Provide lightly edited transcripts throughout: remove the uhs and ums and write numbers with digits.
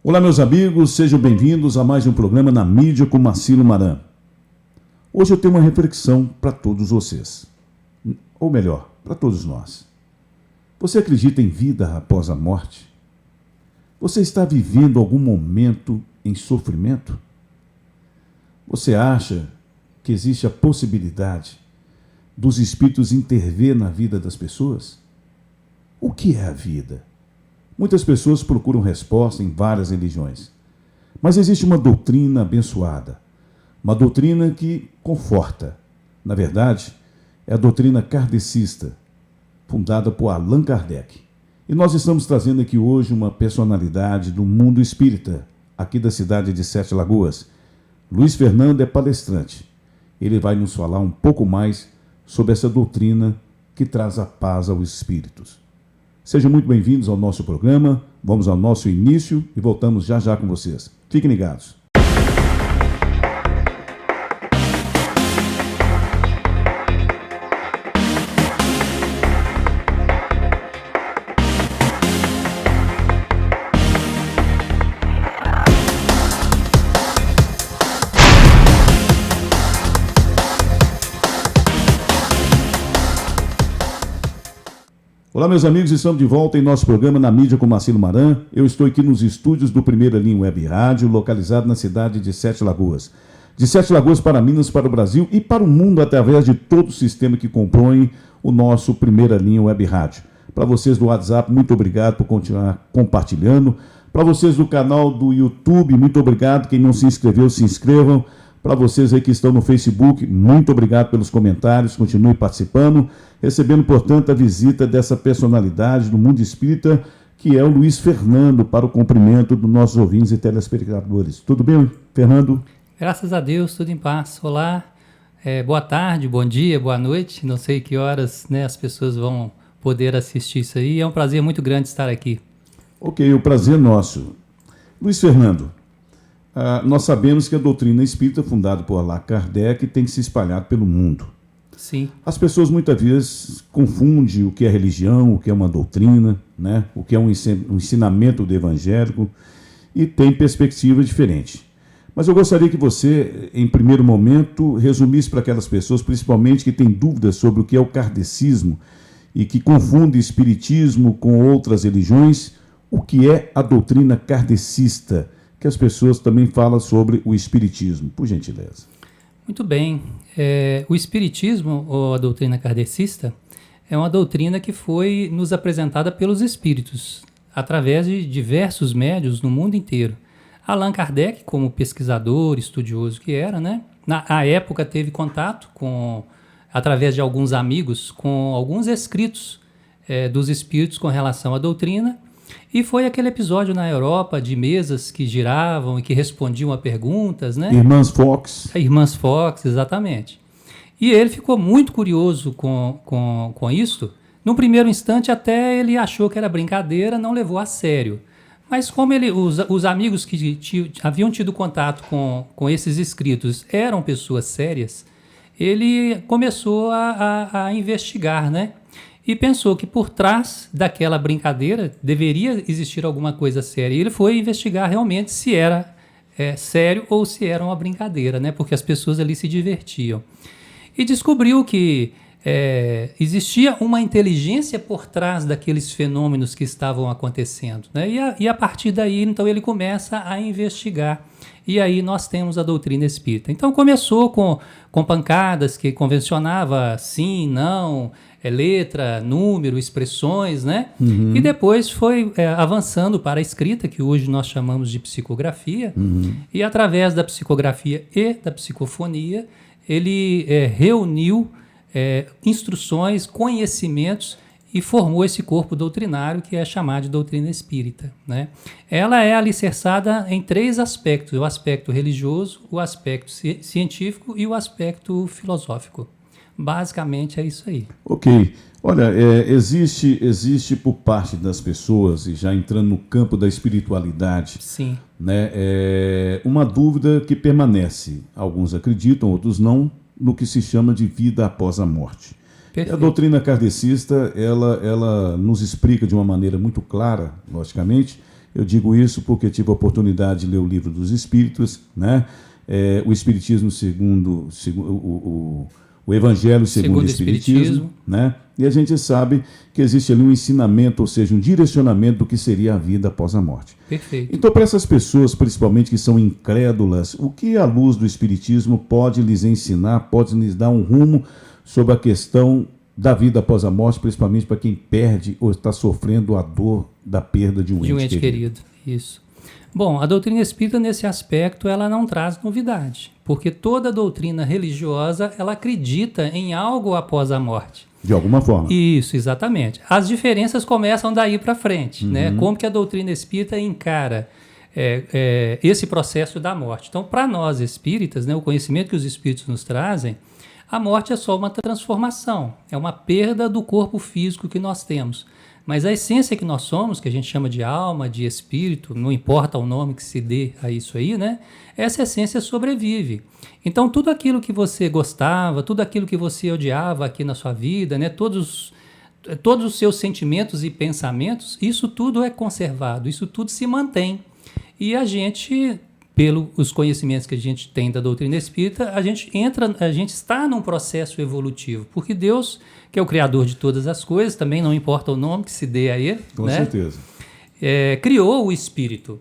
Olá, meus amigos, sejam bem-vindos a mais um programa Na Mídia com Marcelo Maran. Hoje eu tenho uma reflexão para todos vocês, ou melhor, para todos nós. Você acredita em vida após a morte? Você está vivendo algum momento em sofrimento? Você acha que existe a possibilidade dos espíritos intervir na vida das pessoas? O que é a vida? Muitas pessoas procuram resposta em várias religiões, mas existe uma doutrina abençoada, uma doutrina que conforta. Na verdade, é a doutrina kardecista, fundada por Allan Kardec. E nós estamos trazendo aqui hoje uma personalidade do mundo espírita, aqui da cidade de Sete Lagoas. Luiz Fernando é palestrante. Ele vai nos falar um pouco mais sobre essa doutrina que traz a paz aos espíritos. Sejam muito bem-vindos ao nosso programa. Vamos ao nosso início e voltamos já já com vocês. Fiquem ligados. Olá, meus amigos, estamos de volta em nosso programa Na Mídia com Marcelo Maran. Eu estou aqui nos estúdios do Primeira Linha Web Rádio, localizado na cidade de Sete Lagoas. De Sete Lagoas para Minas, para o Brasil e para o mundo, através de todo o sistema que compõe o nosso Primeira Linha Web Rádio. Para vocês do WhatsApp, muito obrigado por continuar compartilhando. Para vocês do canal do YouTube, muito obrigado. Quem não se inscreveu, se inscrevam. Para vocês aí que estão no Facebook, muito obrigado pelos comentários, continue participando, recebendo, portanto, a visita dessa personalidade do mundo espírita, que é o Luiz Fernando, para o cumprimento dos nossos ouvintes e telespectadores. Tudo bem, Fernando? Graças a Deus, tudo em paz. Olá, boa tarde, bom dia, boa noite, não sei que horas, né, as pessoas vão poder assistir isso aí, é um prazer muito grande estar aqui. Ok, o prazer é nosso. Luiz Fernando, nós sabemos que a doutrina espírita, fundada por Allan Kardec, tem se espalhado pelo mundo. Sim. As pessoas muitas vezes confundem o que é religião, o que é uma doutrina, né? O que é um ensinamento do evangélico, e tem perspectiva diferente. Mas eu gostaria que você, em primeiro momento, resumisse para aquelas pessoas, principalmente que têm dúvidas sobre o que é o kardecismo e que confundem espiritismo com outras religiões, o que é a doutrina kardecista, que as pessoas também falam sobre o espiritismo, por gentileza. Muito bem. O espiritismo, ou a doutrina kardecista, é uma doutrina que foi nos apresentada pelos espíritos, através de diversos médiuns no mundo inteiro. Allan Kardec, como pesquisador, estudioso que era, né? Na época teve contato através de alguns amigos, com alguns escritos dos espíritos com relação à doutrina. E foi aquele episódio na Europa de mesas que giravam e que respondiam a perguntas, né? Irmãs Fox. Irmãs Fox, exatamente. E ele ficou muito curioso com isso. No primeiro instante até ele achou que era brincadeira, não levou a sério. Mas como os amigos que haviam tido contato com esses escritos eram pessoas sérias, ele começou a investigar, né? E pensou que por trás daquela brincadeira deveria existir alguma coisa séria. E ele foi investigar realmente se era sério ou se era uma brincadeira, né? Porque as pessoas ali se divertiam. E descobriu que existia uma inteligência por trás daqueles fenômenos que estavam acontecendo, né? E a partir daí, então, ele começa a investigar. E aí nós temos a doutrina espírita. Então começou com pancadas que convencionava sim, não, letra, número, expressões, né? Uhum. E depois foi avançando para a escrita, que hoje nós chamamos de psicografia. Uhum. E através da psicografia e da psicofonia, ele reuniu instruções, conhecimentos e formou esse corpo doutrinário que é chamado de doutrina espírita, né? Ela é alicerçada em 3 aspectos: o aspecto religioso, o aspecto científico e o aspecto filosófico. Basicamente é isso aí. Ok. Olha, existe por parte das pessoas, e já entrando no campo da espiritualidade, sim, né, uma dúvida que permanece. Alguns acreditam, outros não, no que se chama de vida após a morte. Perfeito. A doutrina kardecista, ela nos explica de uma maneira muito clara, logicamente, Eu digo isso porque tive a oportunidade de ler o Livro dos Espíritos, né? O Espiritismo segundo o Evangelho segundo o Espiritismo, né? E a gente sabe que existe ali um ensinamento, ou seja, um direcionamento do que seria a vida após a morte. Perfeito. Então, para essas pessoas, principalmente que são incrédulas, o que a luz do Espiritismo pode lhes ensinar, pode lhes dar um rumo sobre a questão da vida após a morte, principalmente para quem perde ou está sofrendo a dor da perda de um ente querido? Isso. Bom, a doutrina espírita, nesse aspecto, ela não traz novidade, porque toda doutrina religiosa, ela acredita em algo após a morte. De alguma forma. Isso, exatamente. As diferenças começam daí para frente, né? Como que a doutrina espírita encara esse processo da morte. Então, para nós espíritas, né, o conhecimento que os espíritos nos trazem, a morte é só uma transformação, é uma perda do corpo físico que nós temos. Mas a essência que nós somos, que a gente chama de alma, de espírito, não importa o nome que se dê a isso aí, né? Essa essência sobrevive. Então, tudo aquilo que você gostava, tudo aquilo que você odiava aqui na sua vida, né? Todos os seus sentimentos e pensamentos, isso tudo é conservado, isso tudo se mantém. E a gente, pelos conhecimentos que a gente tem da doutrina espírita, a gente está num processo evolutivo, porque Deus, que é o criador de todas as coisas, também não importa o nome que se dê a ele, Com né? certeza. Criou o espírito.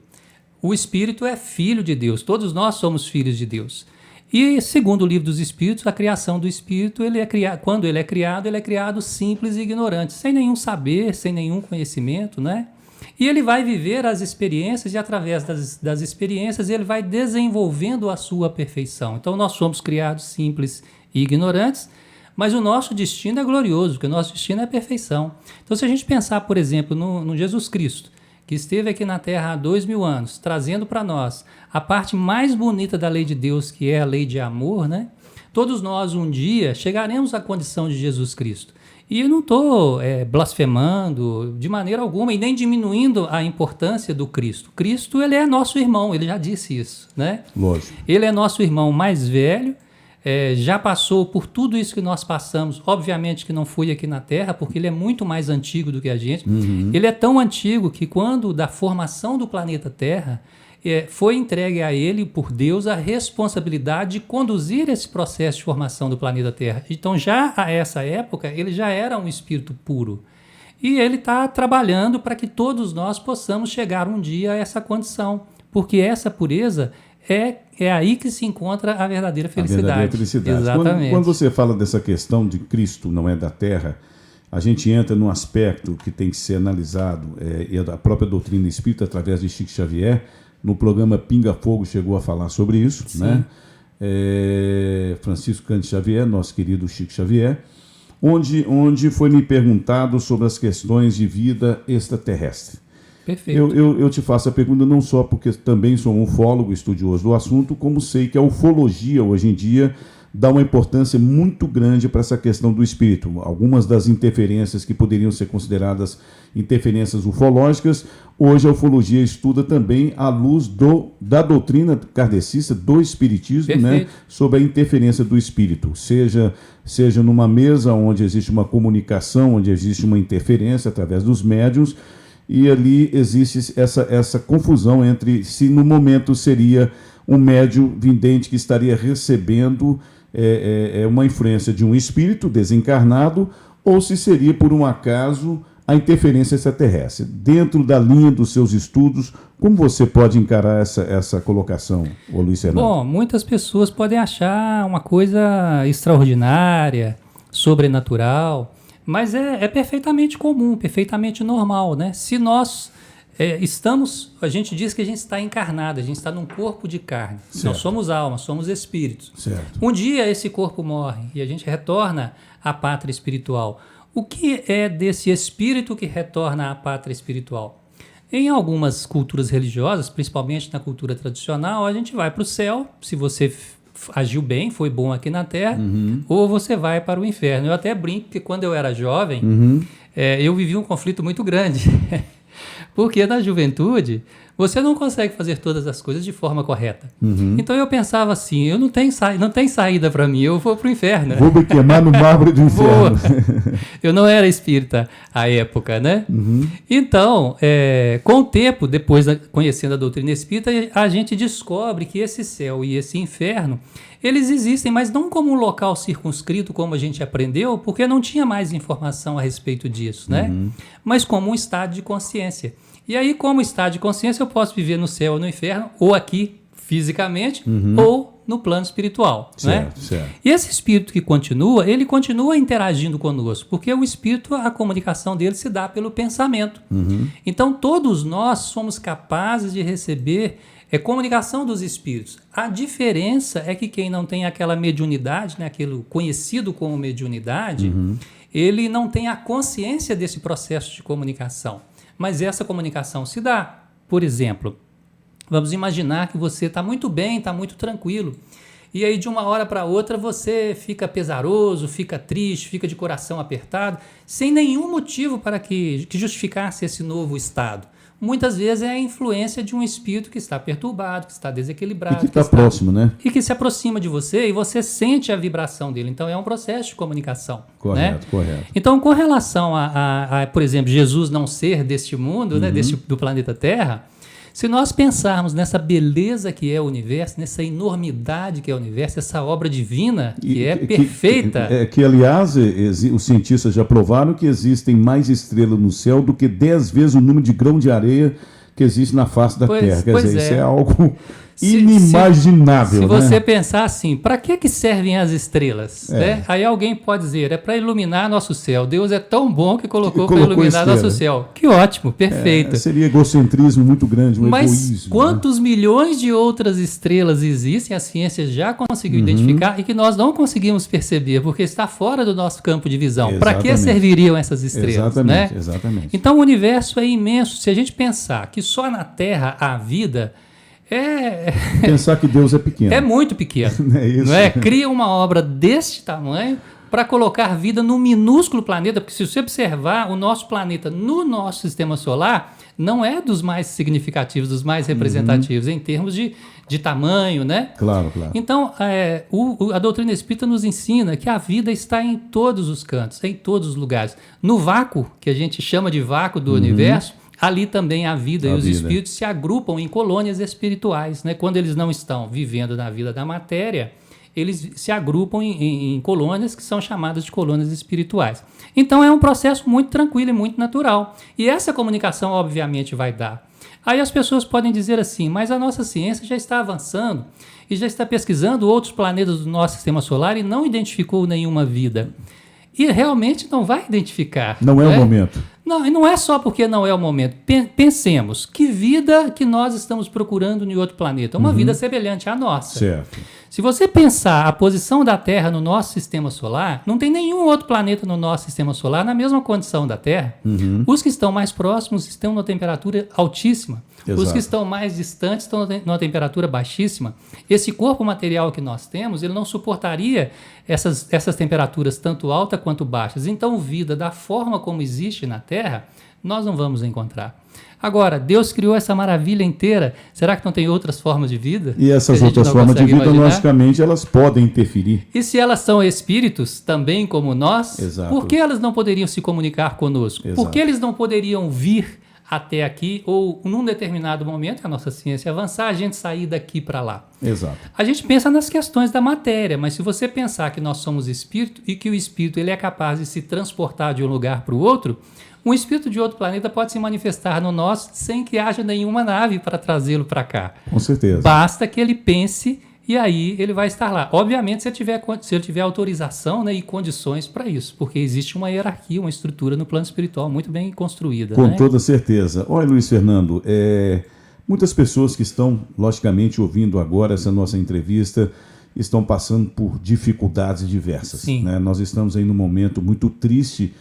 O espírito é filho de Deus, todos nós somos filhos de Deus. E, segundo o Livro dos Espíritos, a criação do espírito, quando ele é criado simples e ignorante, sem nenhum saber, sem nenhum conhecimento, né? E ele vai viver as experiências e, através das experiências, ele vai desenvolvendo a sua perfeição. Então, nós somos criados simples e ignorantes, mas o nosso destino é glorioso, porque o nosso destino é a perfeição. Então, se a gente pensar, por exemplo, no Jesus Cristo, que esteve aqui na Terra há 2000 anos, trazendo para nós a parte mais bonita da lei de Deus, que é a lei de amor, né? Todos nós, um dia, chegaremos à condição de Jesus Cristo. E eu não estou blasfemando de maneira alguma e nem diminuindo a importância do Cristo. Cristo, ele é nosso irmão, ele já disse isso, né? Lógico. Ele é nosso irmão mais velho, já passou por tudo isso que nós passamos. Obviamente que não foi aqui na Terra, porque ele é muito mais antigo do que a gente. Ele é tão antigo que quando da formação do planeta Terra, foi entregue a ele, por Deus, a responsabilidade de conduzir esse processo de formação do planeta Terra. Então, já a essa época, ele já era um espírito puro. E ele está trabalhando para que todos nós possamos chegar um dia a essa condição, porque essa pureza é aí que se encontra a verdadeira felicidade. A verdadeira felicidade. Exatamente. Quando você fala dessa questão de Cristo não é da Terra, a gente entra num aspecto que tem que ser analisado, e a própria doutrina espírita, através de Chico Xavier, no programa Pinga Fogo chegou a falar sobre isso, sim, né? Francisco Cândido Xavier, nosso querido Chico Xavier, onde foi me perguntado sobre as questões de vida extraterrestre. Perfeito. Eu te faço a pergunta não só porque também sou um ufólogo, estudioso do assunto, como sei que a ufologia hoje em dia dá uma importância muito grande para essa questão do espírito. Algumas das interferências que poderiam ser consideradas interferências ufológicas, hoje a ufologia estuda também à luz da doutrina kardecista, do espiritismo, né, sobre a interferência do espírito, seja numa mesa onde existe uma comunicação, onde existe uma interferência através dos médiuns, e ali existe essa confusão entre se no momento seria um médium vidente que estaria recebendo uma influência de um espírito desencarnado, ou se seria, por um acaso, a interferência extraterrestre. Dentro da linha dos seus estudos, como você pode encarar essa colocação, Luiz Fernando? Bom, muitas pessoas podem achar uma coisa extraordinária, sobrenatural, mas é perfeitamente comum, perfeitamente normal, né? Se nós a gente diz que a gente está encarnado, a gente está num corpo de carne. Certo. Nós somos alma, somos espíritos. Certo. Um dia esse corpo morre e a gente retorna à pátria espiritual. O que é desse espírito que retorna à pátria espiritual? Em algumas culturas religiosas, principalmente na cultura tradicional, a gente vai para o céu, se você agiu bem, foi bom aqui na Terra, ou você vai para o inferno. Eu até brinco que quando eu era jovem, eu vivi um conflito muito grande. Porque na juventude, Você não consegue fazer todas as coisas de forma correta. Então eu pensava assim, eu não tenho saída para mim, eu vou para o inferno. Vou me queimar no mármore do inferno. Eu não era espírita à época, né? Então, com o tempo, depois conhecendo a doutrina espírita, a gente descobre que esse céu e esse inferno, eles existem, mas não como um local circunscrito, como a gente aprendeu, porque não tinha mais informação a respeito disso, né? Mas como um estado de consciência. E aí, como estado de consciência, eu posso viver no céu ou no inferno, ou aqui, fisicamente, ou no plano espiritual. Certo, né? certo. E esse espírito que continua, ele continua interagindo conosco, porque o espírito, a comunicação dele se dá pelo pensamento. Então, todos nós somos capazes de receber comunicação dos espíritos. A diferença é que quem não tem aquela mediunidade, né, aquilo conhecido como mediunidade, ele não tem a consciência desse processo de comunicação. Mas essa comunicação se dá. Por exemplo, vamos imaginar que você está muito bem, está muito tranquilo. E aí, de uma hora para outra, você fica pesaroso, fica triste, fica de coração apertado, sem nenhum motivo para que justificasse esse novo estado. Muitas vezes é a influência de um espírito que está perturbado, que está desequilibrado. E que está próximo, né? E que se aproxima de você e você sente a vibração dele. Então, é um processo de comunicação. Correto, né? correto. Então, com relação por exemplo, Jesus não ser deste mundo, né, do planeta Terra, se nós pensarmos nessa beleza que é o universo, nessa enormidade que é o universo, essa obra divina que é perfeita... aliás, os cientistas já provaram que existem mais estrelas no céu do que 10 vezes o número de grão de areia que existe na face da Terra. Quer dizer, isso é algo inimaginável. Se né? você pensar assim, para que servem as estrelas? Né? Aí alguém pode dizer, é para iluminar nosso céu. Deus é tão bom que colocou para iluminar nosso céu. Que ótimo, perfeito. Seria egocentrismo muito grande, Mas egoísmo. Quantos milhões de outras estrelas existem, a ciência já conseguiu identificar e que nós não conseguimos perceber, porque está fora do nosso campo de visão. Para que serviriam essas estrelas? Exatamente. Então o universo é imenso. Se a gente pensar que só na Terra há vida... Pensar que Deus é pequeno. É muito pequeno. É isso. Não é? Cria uma obra deste tamanho para colocar vida num minúsculo planeta, porque se você observar, o nosso planeta no nosso sistema solar não é dos mais significativos, dos mais representativos em termos de tamanho, né? Claro, claro. Então, a doutrina espírita nos ensina que a vida está em todos os cantos, em todos os lugares. No vácuo, que a gente chama de vácuo do universo, ali também há vida, e os espíritos se agrupam em colônias espirituais. Né? Quando eles não estão vivendo na vida da matéria, eles se agrupam em colônias que são chamadas de colônias espirituais. Então é um processo muito tranquilo e muito natural. E essa comunicação, obviamente, vai dar. Aí as pessoas podem dizer assim, mas a nossa ciência já está avançando e já está pesquisando outros planetas do nosso sistema solar e não identificou nenhuma vida. E realmente não vai identificar. Não é o momento. Não, e não é só porque não é o momento. Pensemos, que vida que nós estamos procurando em outro planeta? Uma vida semelhante à nossa. Certo. Se você pensar a posição da Terra no nosso sistema solar, não tem nenhum outro planeta no nosso sistema solar na mesma condição da Terra. Os que estão mais próximos estão numa temperatura altíssima. Exato. Os que estão mais distantes estão numa temperatura baixíssima. Esse corpo material que nós temos, ele não suportaria essas temperaturas tanto altas quanto baixas. Então, vida da forma como existe na Terra, nós não vamos encontrar. Agora, Deus criou essa maravilha inteira. Será que não tem outras formas de vida? E essas outras formas de vida, logicamente, elas podem interferir. E se elas são espíritos, também como nós, Exato. Por que elas não poderiam se comunicar conosco? Exato. Por que eles não poderiam vir até aqui ou, num determinado momento, que a nossa ciência avançar, a gente sair daqui para lá? Exato. A gente pensa nas questões da matéria, mas se você pensar que nós somos espírito e que o espírito ele é capaz de se transportar de um lugar para o outro, um espírito de outro planeta pode se manifestar no nosso sem que haja nenhuma nave para trazê-lo para cá. Com certeza. Basta que ele pense e aí ele vai estar lá. Obviamente, se ele tiver autorização, né, e condições para isso, porque existe uma hierarquia, uma estrutura no plano espiritual muito bem construída. Com né? toda certeza. Olha, Luiz Fernando, muitas pessoas que estão, logicamente, ouvindo agora essa nossa entrevista estão passando por dificuldades diversas. Sim. Né? Nós estamos aí num momento muito triste,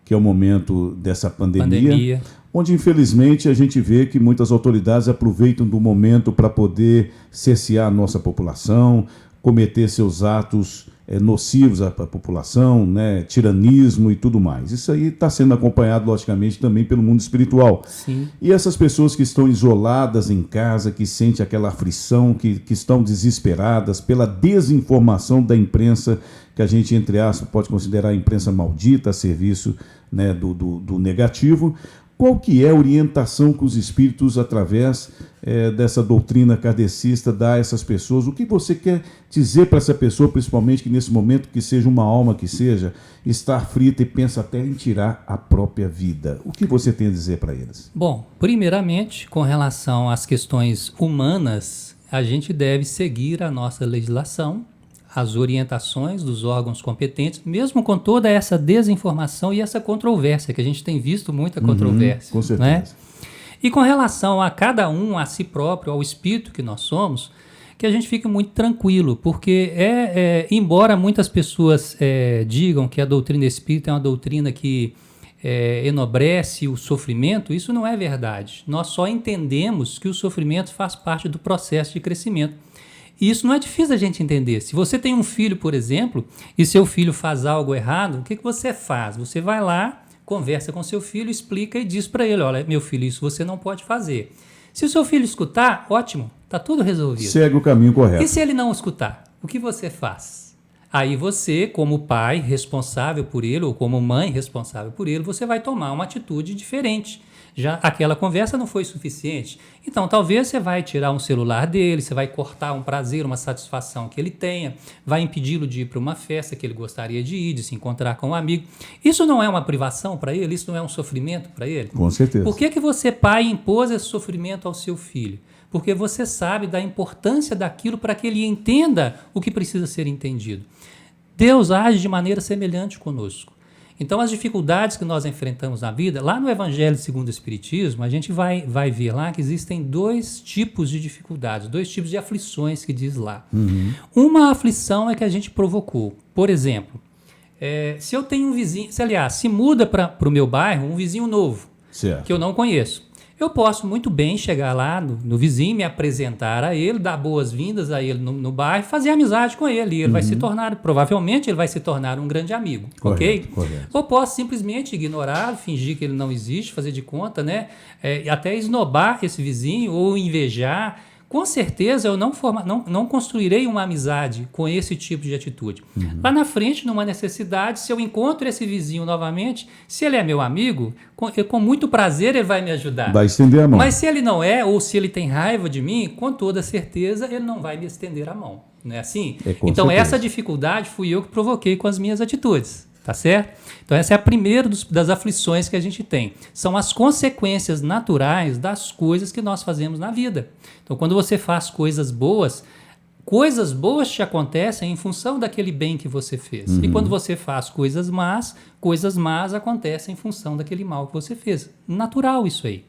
que é o momento dessa pandemia, onde, infelizmente, a gente vê que muitas autoridades aproveitam do momento para poder cercear a nossa população, cometer seus atos nocivos à população, né, tiranismo e tudo mais. Isso aí está sendo acompanhado, logicamente, também pelo mundo espiritual. Sim. E essas pessoas que estão isoladas em casa, que sentem aquela aflição, que estão desesperadas pela desinformação da imprensa, que a gente, entre aspas, pode considerar a imprensa maldita, a serviço, né, do negativo. Qual que é a orientação que os espíritos, através dessa doutrina kardecista, dá a essas pessoas? O que você quer dizer para essa pessoa, principalmente que nesse momento, que seja uma alma que seja, está aflita e pensa até em tirar a própria vida? O que você tem a dizer para eles? Bom, primeiramente, com relação às questões humanas, a gente deve seguir a nossa legislação, as orientações dos órgãos competentes, mesmo com toda essa desinformação e essa controvérsia, que a gente tem visto muita controvérsia. Com certeza. Né? E com relação a cada um, a si próprio, ao espírito que nós somos, que a gente fique muito tranquilo, porque embora muitas pessoas digam que a doutrina espírita é uma doutrina que enobrece o sofrimento, isso não é verdade. Nós só entendemos que o sofrimento faz parte do processo de crescimento. E isso não é difícil a gente entender. Se você tem um filho, por exemplo, e seu filho faz algo errado, o que você faz? Você vai lá, conversa com seu filho, explica e diz para ele, olha, meu filho, isso você não pode fazer. Se o seu filho escutar, ótimo, está tudo resolvido. Segue o caminho correto. E se ele não escutar, o que você faz? Aí você, como pai responsável por ele, ou como mãe responsável por ele, você vai tomar uma atitude diferente. Já aquela conversa não foi suficiente. Então, talvez você vai tirar um celular dele, você vai cortar um prazer, uma satisfação que ele tenha, vai impedi-lo de ir para uma festa que ele gostaria de ir, de se encontrar com um amigo. Isso não é uma privação para ele? Isso não é um sofrimento para ele? Com certeza. Por que você, pai, impôs esse sofrimento ao seu filho? Porque você sabe da importância daquilo para que ele entenda o que precisa ser entendido. Deus age de maneira semelhante conosco. Então, as dificuldades que nós enfrentamos na vida, lá no Evangelho segundo o Espiritismo, a gente vai ver lá que existem 2 tipos de dificuldades, 2 tipos de aflições que diz lá. Uma aflição é que a gente provocou. Por exemplo, se eu tenho um vizinho, se muda para o meu bairro um vizinho novo, certo, que eu não conheço. Eu posso muito bem chegar lá no vizinho, me apresentar a ele, dar boas-vindas a ele no bairro, fazer amizade com ele. E ele vai se tornar, provavelmente, ele vai se tornar um grande amigo. Correto, ok? correto. Ou posso simplesmente ignorá-lo, fingir que ele não existe, fazer de conta, né? Até esnobar esse vizinho ou invejar. Com certeza eu não construirei uma amizade com esse tipo de atitude. Lá na frente, numa necessidade, se eu encontro esse vizinho novamente, se ele é meu amigo, com muito prazer ele vai me ajudar. Vai estender a mão. Mas se ele não é, ou se ele tem raiva de mim, com toda certeza ele não vai me estender a mão. Não é assim? Então essa dificuldade fui eu que provoquei com as minhas atitudes. Tá certo? Então essa é a primeira das aflições que a gente tem. São as consequências naturais das coisas que nós fazemos na vida. Então quando você faz coisas boas te acontecem em função daquele bem que você fez. E quando você faz coisas más acontecem em função daquele mal que você fez. Natural isso aí.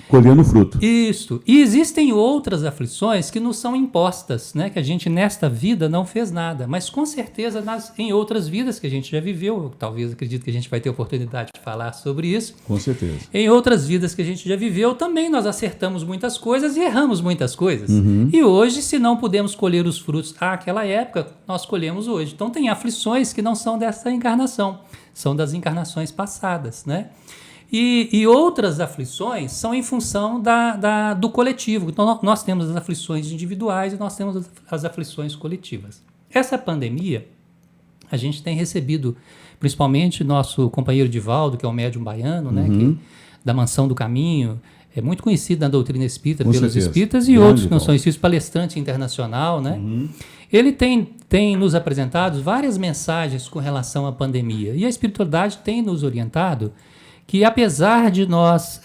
Colhendo fruto. Isso. E existem outras aflições que nos são impostas, né? Que a gente nesta vida não fez nada, mas com certeza em outras vidas que a gente já viveu, talvez acredito que a gente vai ter oportunidade de falar sobre isso. Com certeza. Em outras vidas que a gente já viveu, também nós acertamos muitas coisas e erramos muitas coisas. E hoje, se não pudemos colher os frutos àquela época, nós colhemos hoje. Então tem aflições que não são dessa encarnação, são das encarnações passadas, né? E outras aflições são em função do coletivo. Então, nós temos as aflições individuais e nós temos as aflições coletivas. Essa pandemia, a gente tem recebido, principalmente nosso companheiro Divaldo, que é um médium baiano, né, da Mansão do Caminho, é muito conhecido na doutrina espírita pelos espíritas e outros que não são espíritas, palestrante internacional, né? Ele tem nos apresentado várias mensagens com relação à pandemia. E a espiritualidade tem nos orientado que apesar de nós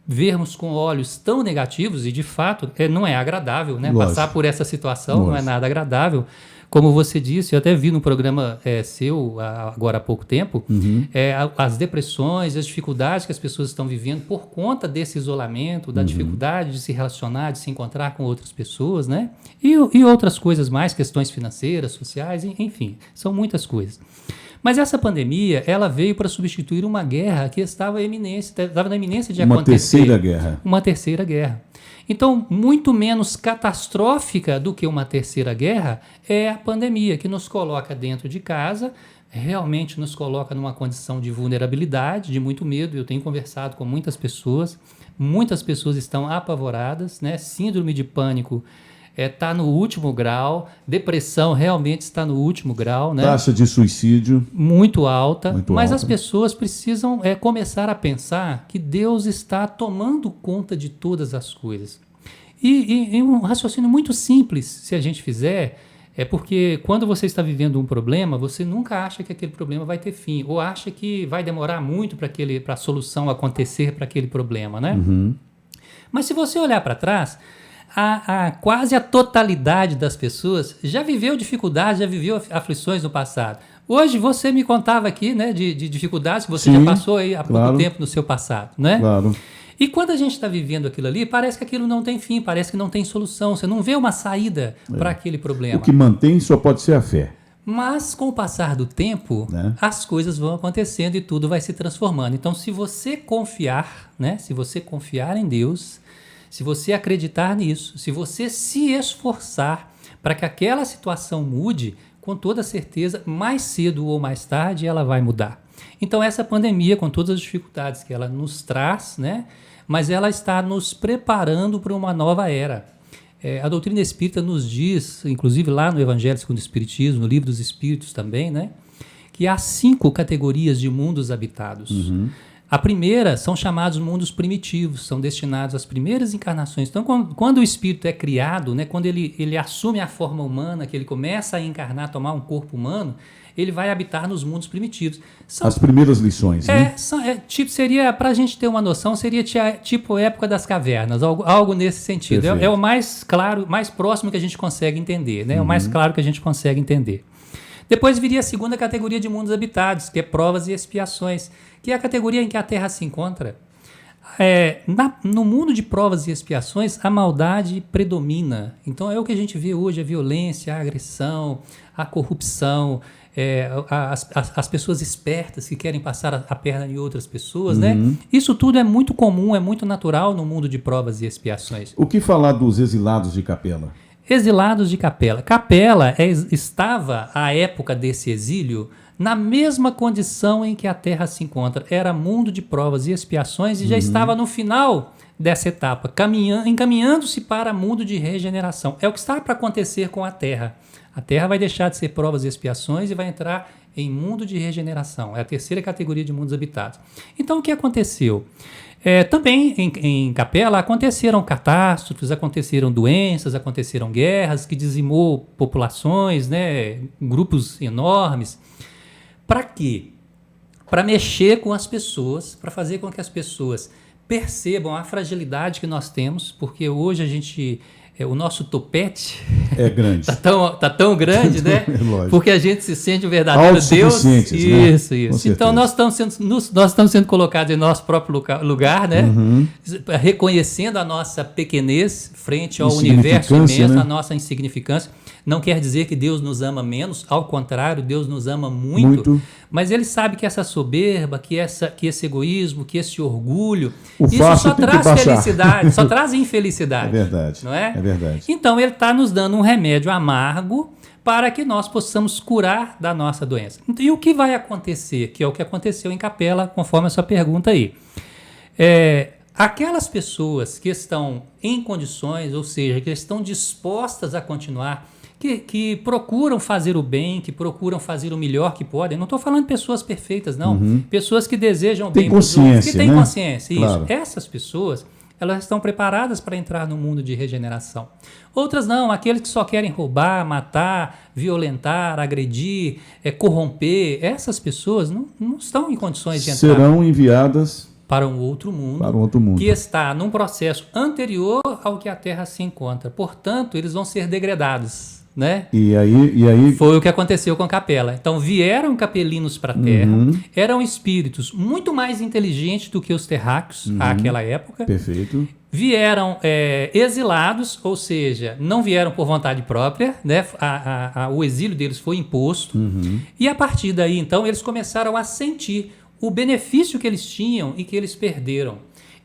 vermos com olhos tão negativos, e de fato não é agradável, né? Passar por essa situação não é nada agradável, como você disse, eu até vi no programa seu agora há pouco tempo, as depressões, as dificuldades que as pessoas estão vivendo por conta desse isolamento, da dificuldade de se relacionar, de se encontrar com outras pessoas, né? E outras coisas mais, questões financeiras, sociais, enfim, são muitas coisas. Mas essa pandemia, ela veio para substituir uma guerra que estava na iminência de Uma acontecer. terceira guerra. Uma terceira guerra. Então, muito menos catastrófica do que uma terceira guerra é a pandemia, que nos coloca dentro de casa, realmente nos coloca numa condição de vulnerabilidade, de muito medo. Eu tenho conversado com muitas pessoas estão apavoradas, né? Síndrome de pânico está no último grau, depressão realmente está no último grau, né? Taxa de suicídio Muito alta, mas alta. as pessoas precisam começar a pensar que Deus está tomando conta de todas as coisas. E um raciocínio muito simples, se a gente fizer, é porque quando você está vivendo um problema, você nunca acha que aquele problema vai ter fim, ou acha que vai demorar muito para a solução acontecer para aquele problema, né? Uhum. Mas se você olhar para trás, quase a totalidade das pessoas já viveu dificuldades, já viveu aflições no passado. Hoje você me contava aqui, né, de dificuldades que você já passou aí há pouco tempo no seu passado, né? Claro. E quando a gente está vivendo aquilo ali, parece que aquilo não tem fim, parece que não tem solução, você não vê uma saída para aquele problema. O que mantém só pode ser a fé. Mas com o passar do tempo, né? As coisas vão acontecendo e tudo vai se transformando. Então, se você confiar, né, se você confiar em Deus, se você acreditar nisso, se você se esforçar para que aquela situação mude, com toda certeza, mais cedo ou mais tarde, ela vai mudar. Então, essa pandemia, com todas as dificuldades que ela nos traz, né, mas ela está nos preparando para uma nova era. A doutrina espírita nos diz, inclusive lá no Evangelho segundo o Espiritismo, no Livro dos Espíritos também, né, que há 5 categorias de mundos habitados. Uhum. A primeira são chamados mundos primitivos, são destinados às primeiras encarnações. Então, quando o espírito é criado, né, quando ele assume a forma humana, que ele começa a encarnar, tomar um corpo humano, ele vai habitar nos mundos primitivos. As primeiras lições, né? Seria, para a gente ter uma noção, seria tipo época das cavernas, algo nesse sentido. É o mais claro, mais próximo que a gente consegue entender, né? O mais claro que a gente consegue entender. Depois viria a segunda categoria de mundos habitados, que é provas e expiações, que é a categoria em que a Terra se encontra. No mundo de provas e expiações, a maldade predomina. Então é o que a gente vê hoje, a violência, a agressão, a corrupção, as pessoas espertas que querem passar a perna em outras pessoas, né? Isso tudo é muito comum, é muito natural no mundo de provas e expiações. O que falar dos exilados de Capela? Exilados de Capela. Capela estava, à época desse exílio, na mesma condição em que a Terra se encontra. Era mundo de provas e expiações e já estava no final dessa etapa, encaminhando-se para mundo de regeneração. É o que está para acontecer com a Terra. A Terra vai deixar de ser provas e expiações e vai entrar em mundo de regeneração. É a terceira categoria de mundos habitados. Então, o que aconteceu? Também em Capela aconteceram catástrofes, aconteceram doenças, aconteceram guerras que dizimou populações, né, grupos enormes. Para quê? Para mexer com as pessoas, para fazer com que as pessoas percebam a fragilidade que nós temos, porque hoje o nosso topete é grande. tá tão grande, né? Lógico. Porque a gente se sente o verdadeiro Deus. Isso, né? isso. Então nós estamos sendo colocados em nosso próprio lugar, né? Reconhecendo a nossa pequenez frente ao universo imenso, né? a nossa insignificância. Não quer dizer que Deus nos ama menos, ao contrário, Deus nos ama muito. Mas Ele sabe que essa soberba, que esse egoísmo, que esse orgulho, isso só traz felicidade, só traz infelicidade. É verdade. Não é? É verdade. Então Ele está nos dando um remédio amargo para que nós possamos curar da nossa doença. E o que vai acontecer? Que é o que aconteceu em Capela, conforme a sua pergunta aí. Aquelas pessoas que estão em condições, ou seja, que estão dispostas a continuar, que procuram fazer o bem, que procuram fazer o melhor que podem. Não estou falando de pessoas perfeitas, não. Pessoas que desejam o bem para os outros, que têm consciência. Claro. Isso. Essas pessoas, elas estão preparadas para entrar no mundo de regeneração. Outras não, aqueles que só querem roubar, matar, violentar, agredir, corromper. Essas pessoas não estão em condições de entrar. Serão enviadas para um outro mundo, que está num processo anterior ao que a Terra se encontra. Portanto, eles vão ser degradados. né? E aí... Foi o que aconteceu com a Capela. Então vieram capelinos para a Terra, eram espíritos muito mais inteligentes do que os terráqueos àquela época. Perfeito. Vieram exilados, ou seja, não vieram por vontade própria, né? O exílio deles foi imposto. E a partir daí, então, eles começaram a sentir o benefício que eles tinham e que eles perderam.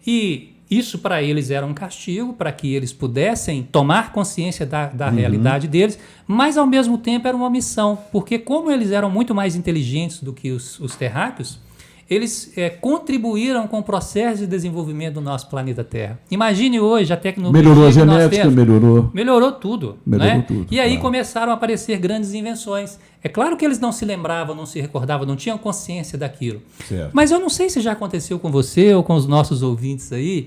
E isso para eles era um castigo, para que eles pudessem tomar consciência da realidade deles, mas ao mesmo tempo era uma missão, porque como eles eram muito mais inteligentes do que os terráqueos, eles contribuíram com o processo de desenvolvimento do nosso planeta Terra. Imagine hoje a tecnologia. Melhorou a genética, melhorou tudo. Melhorou né? tudo. E aí começaram a aparecer grandes invenções. É claro que eles não se lembravam, não se recordavam, não tinham consciência daquilo. Certo. Mas eu não sei se já aconteceu com você ou com os nossos ouvintes aí,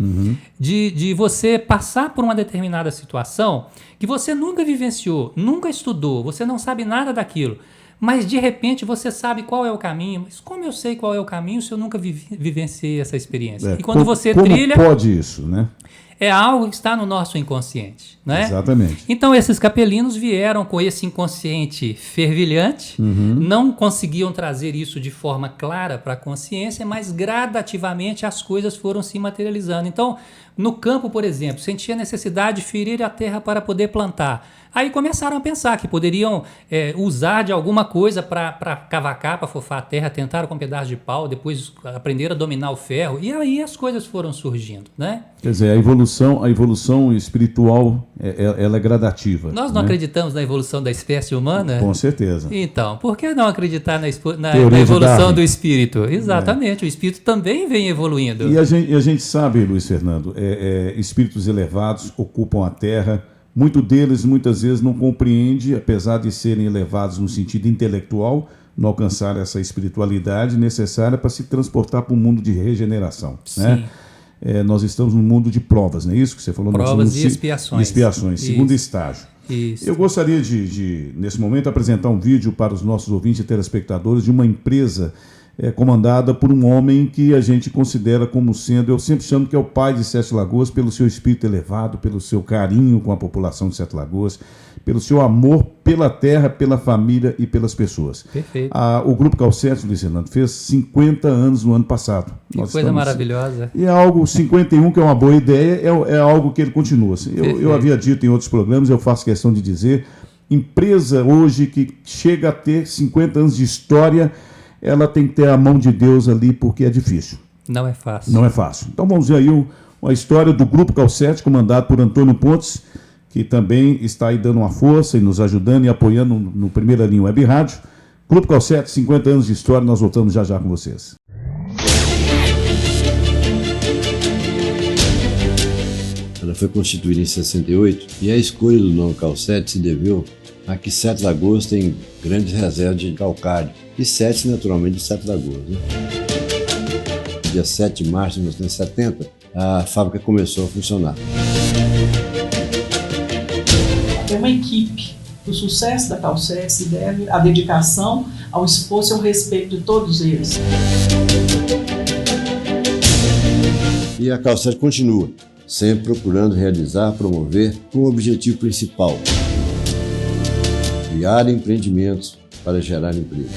de você passar por uma determinada situação que você nunca vivenciou, nunca estudou, você não sabe nada daquilo. Mas, de repente, você sabe qual é o caminho. Mas como eu sei qual é o caminho se eu nunca vivenciei essa experiência? E quando você trilha... Como pode isso, né? É algo que está no nosso inconsciente, né? Exatamente. Então, esses capelinos vieram com esse inconsciente fervilhante, não conseguiam trazer isso de forma clara para a consciência, mas gradativamente as coisas foram se materializando. Então, no campo, por exemplo, sentia necessidade de ferir a terra para poder plantar. Aí começaram a pensar que poderiam usar de alguma coisa para cavacar, para fofar a terra, tentaram com um pedaço de pau, depois aprenderam a dominar o ferro, e aí as coisas foram surgindo, né? Quer dizer, a evolução espiritual, ela é gradativa. Nós não acreditamos na evolução da espécie humana? Com certeza. Então, por que não acreditar na evolução do espírito? Exatamente, o espírito também vem evoluindo. E a gente sabe, Luiz Fernando, espíritos elevados ocupam a Terra. Muitos deles, muitas vezes, não compreendem, apesar de serem elevados no sentido intelectual, não alcançaram essa espiritualidade necessária para se transportar para um mundo de regeneração. Né? Nós estamos num mundo de provas, não é isso que você falou? Provas e expiações. Segundo estágio. Isso. Eu gostaria de, nesse momento, apresentar um vídeo para os nossos ouvintes e telespectadores de uma empresa comandada por um homem que a gente considera como sendo, eu sempre chamo que é o pai de Sete Lagoas, pelo seu espírito elevado, pelo seu carinho com a população de Sete Lagoas, pelo seu amor pela terra, pela família e pelas pessoas. Perfeito. O Grupo Calcete, Luiz Fernando, fez 50 anos no ano passado. Que coisa maravilhosa. E é algo, 51, que é uma boa ideia, é algo que ele continua. Eu havia dito em outros programas, eu faço questão de dizer, empresa hoje que chega a ter 50 anos de história, ela tem que ter a mão de Deus ali, porque é difícil. Não é fácil. Não é fácil. Então vamos ver aí a história do Grupo Calcete, comandado por Antônio Pontes, que também está aí dando uma força e nos ajudando e apoiando no Primeira Linha Web Rádio. Grupo Calcete, 50 anos de história, nós voltamos já com vocês. Ela foi constituída em 68 e a escolha do nome Calcete se deveu a que Sete Lagoas tem grandes reservas de calcário e Sete, naturalmente, de Sete Lagoas. Né? Dia 7 de março de 1970, a fábrica começou a funcionar. É uma equipe. O sucesso da Calcete se deve à dedicação, ao esforço e ao respeito de todos eles. E a Calcete continua, sempre procurando realizar, promover com o objetivo principal: criar empreendimentos para gerar emprego.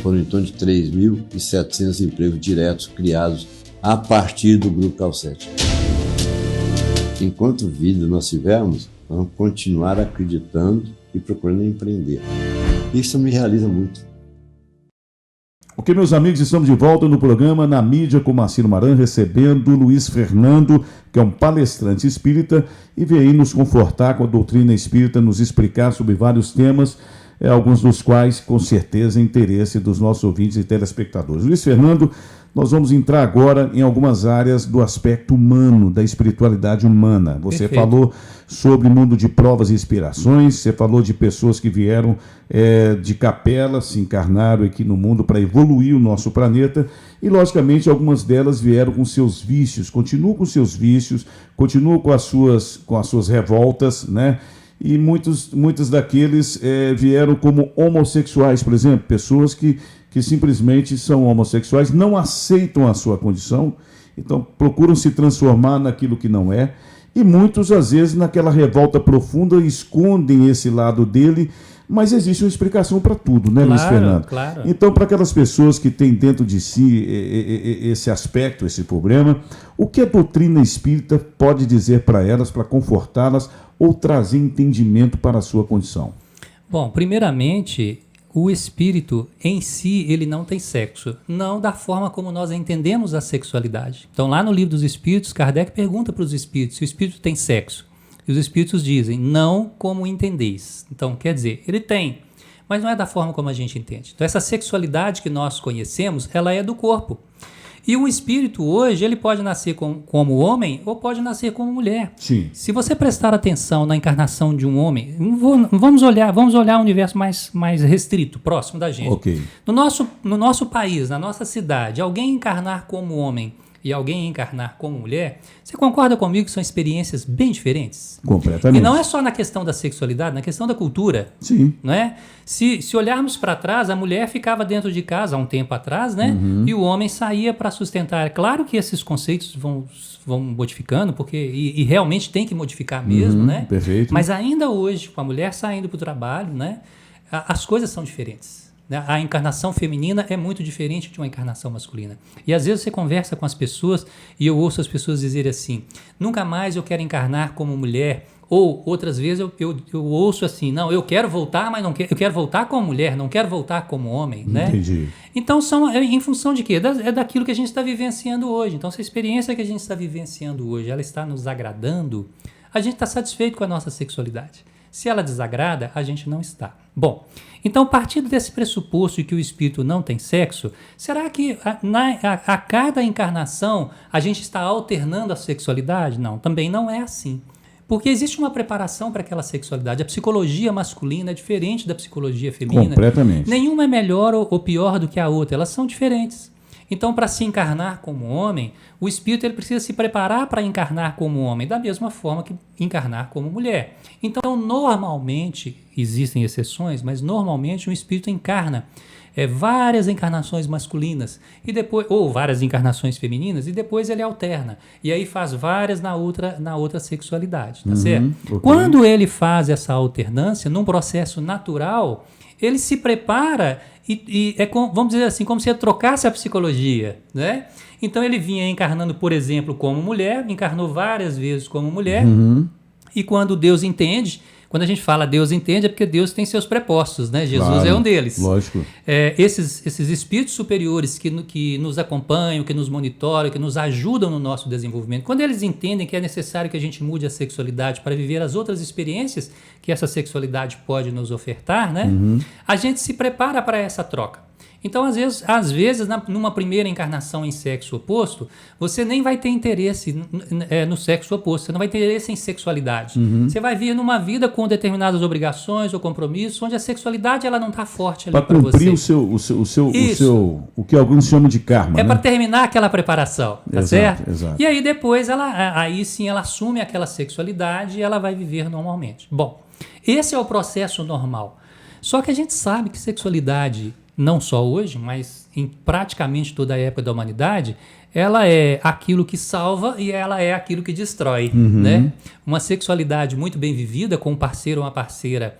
Foram em torno de 3.700 empregos diretos criados a partir do Grupo Calcete. Enquanto vida nós tivermos, vamos continuar acreditando e procurando empreender. Isso me realiza muito. Ok, meus amigos, estamos de volta no programa Na Mídia com Marcelo Maran, recebendo Luiz Fernando, que é um palestrante espírita, e veio aí nos confortar com a doutrina espírita, nos explicar sobre vários temas, alguns dos quais, com certeza, é interesse dos nossos ouvintes e telespectadores. Luiz Fernando, nós vamos entrar agora em algumas áreas do aspecto humano, da espiritualidade humana. Você Perfeito. falou sobre mundo de provas e inspirações, você falou de pessoas que vieram de capela, se encarnaram aqui no mundo para evoluir o nosso planeta, e logicamente algumas delas vieram com seus vícios, continuam com seus vícios, continuam com as suas revoltas, né? E muitos daqueles vieram como homossexuais, por exemplo, pessoas que simplesmente são homossexuais, não aceitam a sua condição, então procuram se transformar naquilo que não é, E muitos, às vezes, naquela revolta profunda, escondem esse lado dele, mas existe uma explicação para tudo, né, Luiz Fernando? Claro. Então, para aquelas pessoas que têm dentro de si esse aspecto, esse problema, o que a doutrina espírita pode dizer para elas, para confortá-las ou trazer entendimento para a sua condição? Bom, primeiramente, o espírito em si, ele não tem sexo, não da forma como nós entendemos a sexualidade. Então, lá no Livro dos Espíritos, Kardec pergunta para os espíritos se o espírito tem sexo. E os espíritos dizem, não como entendeis. Então, quer dizer, ele tem, mas não é da forma como a gente entende. Então, essa sexualidade que nós conhecemos, ela é do corpo. E o espírito hoje, ele pode nascer como homem ou pode nascer como mulher. Sim. Se você prestar atenção na encarnação de um homem, vamos olhar um universo mais restrito, próximo da gente. Ok. No nosso país, na nossa cidade, alguém encarnar como homem e alguém encarnar como mulher, você concorda comigo que são experiências bem diferentes? Completamente. E não é só na questão da sexualidade, na questão da cultura. Sim. Não é? Se olharmos para trás, a mulher ficava dentro de casa há um tempo atrás, né? E o homem saía para sustentar. É claro que esses conceitos vão modificando, porque e realmente tem que modificar mesmo, né? Perfeito. Mas ainda hoje, com a mulher saindo para o trabalho, né? As coisas são diferentes. A encarnação feminina é muito diferente de uma encarnação masculina. E às vezes você conversa com as pessoas e eu ouço as pessoas dizerem assim, nunca mais eu quero encarnar como mulher. Ou outras vezes eu ouço assim, não, eu quero voltar, mas não quero, eu quero voltar como mulher, não quero voltar como homem. Né? Entendi. Então, em função de quê? É daquilo que a gente está vivenciando hoje. Então, se a experiência que a gente está vivenciando hoje, ela está nos agradando, a gente está satisfeito com a nossa sexualidade. Se ela desagrada, a gente não está. Bom, então, partindo desse pressuposto de que o espírito não tem sexo, será que a cada encarnação a gente está alternando a sexualidade? Não, também não é assim. Porque existe uma preparação para aquela sexualidade. A psicologia masculina é diferente da psicologia feminina. Completamente. Nenhuma é melhor ou pior do que a outra, elas são diferentes. Então, para se encarnar como homem, o espírito ele precisa se preparar para encarnar como homem, da mesma forma que encarnar como mulher. Então, normalmente, existem exceções, mas normalmente o espírito encarna várias encarnações masculinas e depois, ou várias encarnações femininas, e depois ele alterna. E aí faz várias na outra sexualidade, tá certo? Okay. Quando ele faz essa alternância, num processo natural, ele se prepara e vamos dizer assim, como se ele trocasse a psicologia, né? Então ele vinha encarnando, por exemplo, como mulher, encarnou várias vezes como mulher, e quando Deus entende, quando a gente fala Deus entende, é porque Deus tem seus prepostos, né? Jesus claro, é um deles. Lógico. Esses espíritos superiores que nos acompanham, que nos monitoram, que nos ajudam no nosso desenvolvimento, quando eles entendem que é necessário que a gente mude a sexualidade para viver as outras experiências que essa sexualidade pode nos ofertar, né? A gente se prepara para essa troca. Então, às vezes, numa primeira encarnação em sexo oposto, você nem vai ter interesse no sexo oposto, você não vai ter interesse em sexualidade. Você vai vir numa vida com determinadas obrigações ou compromissos, onde a sexualidade ela não está forte ali para você. Para cumprir o que alguns chamam de karma. É, né? Para terminar aquela preparação, tá exato, certo? Exato. E aí depois, aí sim, ela assume aquela sexualidade e ela vai viver normalmente. Bom, esse é o processo normal. Só que a gente sabe que sexualidade, não só hoje, mas em praticamente toda a época da humanidade, ela é aquilo que salva e ela é aquilo que destrói. Né? Uma sexualidade muito bem vivida, com um parceiro ou uma parceira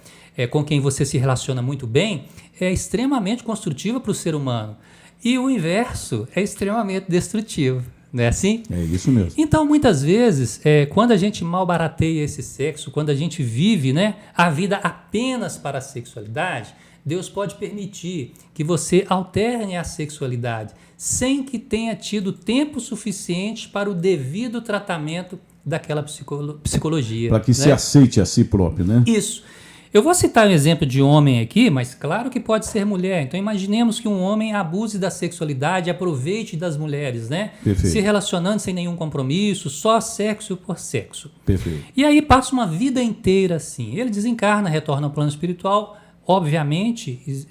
com quem você se relaciona muito bem, é extremamente construtiva para o ser humano. E o inverso é extremamente destrutivo. Não é assim? É isso mesmo. Então, muitas vezes, quando a gente malbarateia esse sexo, quando a gente vive, né, a vida apenas para a sexualidade, Deus pode permitir que você alterne a sexualidade sem que tenha tido tempo suficiente para o devido tratamento daquela psicologia. Para que se aceite a si próprio, né? Isso. Eu vou citar um exemplo de homem aqui, mas claro que pode ser mulher. Então imaginemos que um homem abuse da sexualidade, aproveite das mulheres, né? Perfeito. Se relacionando sem nenhum compromisso, só sexo por sexo. Perfeito. E aí passa uma vida inteira assim. Ele desencarna, retorna ao plano espiritual. Obviamente,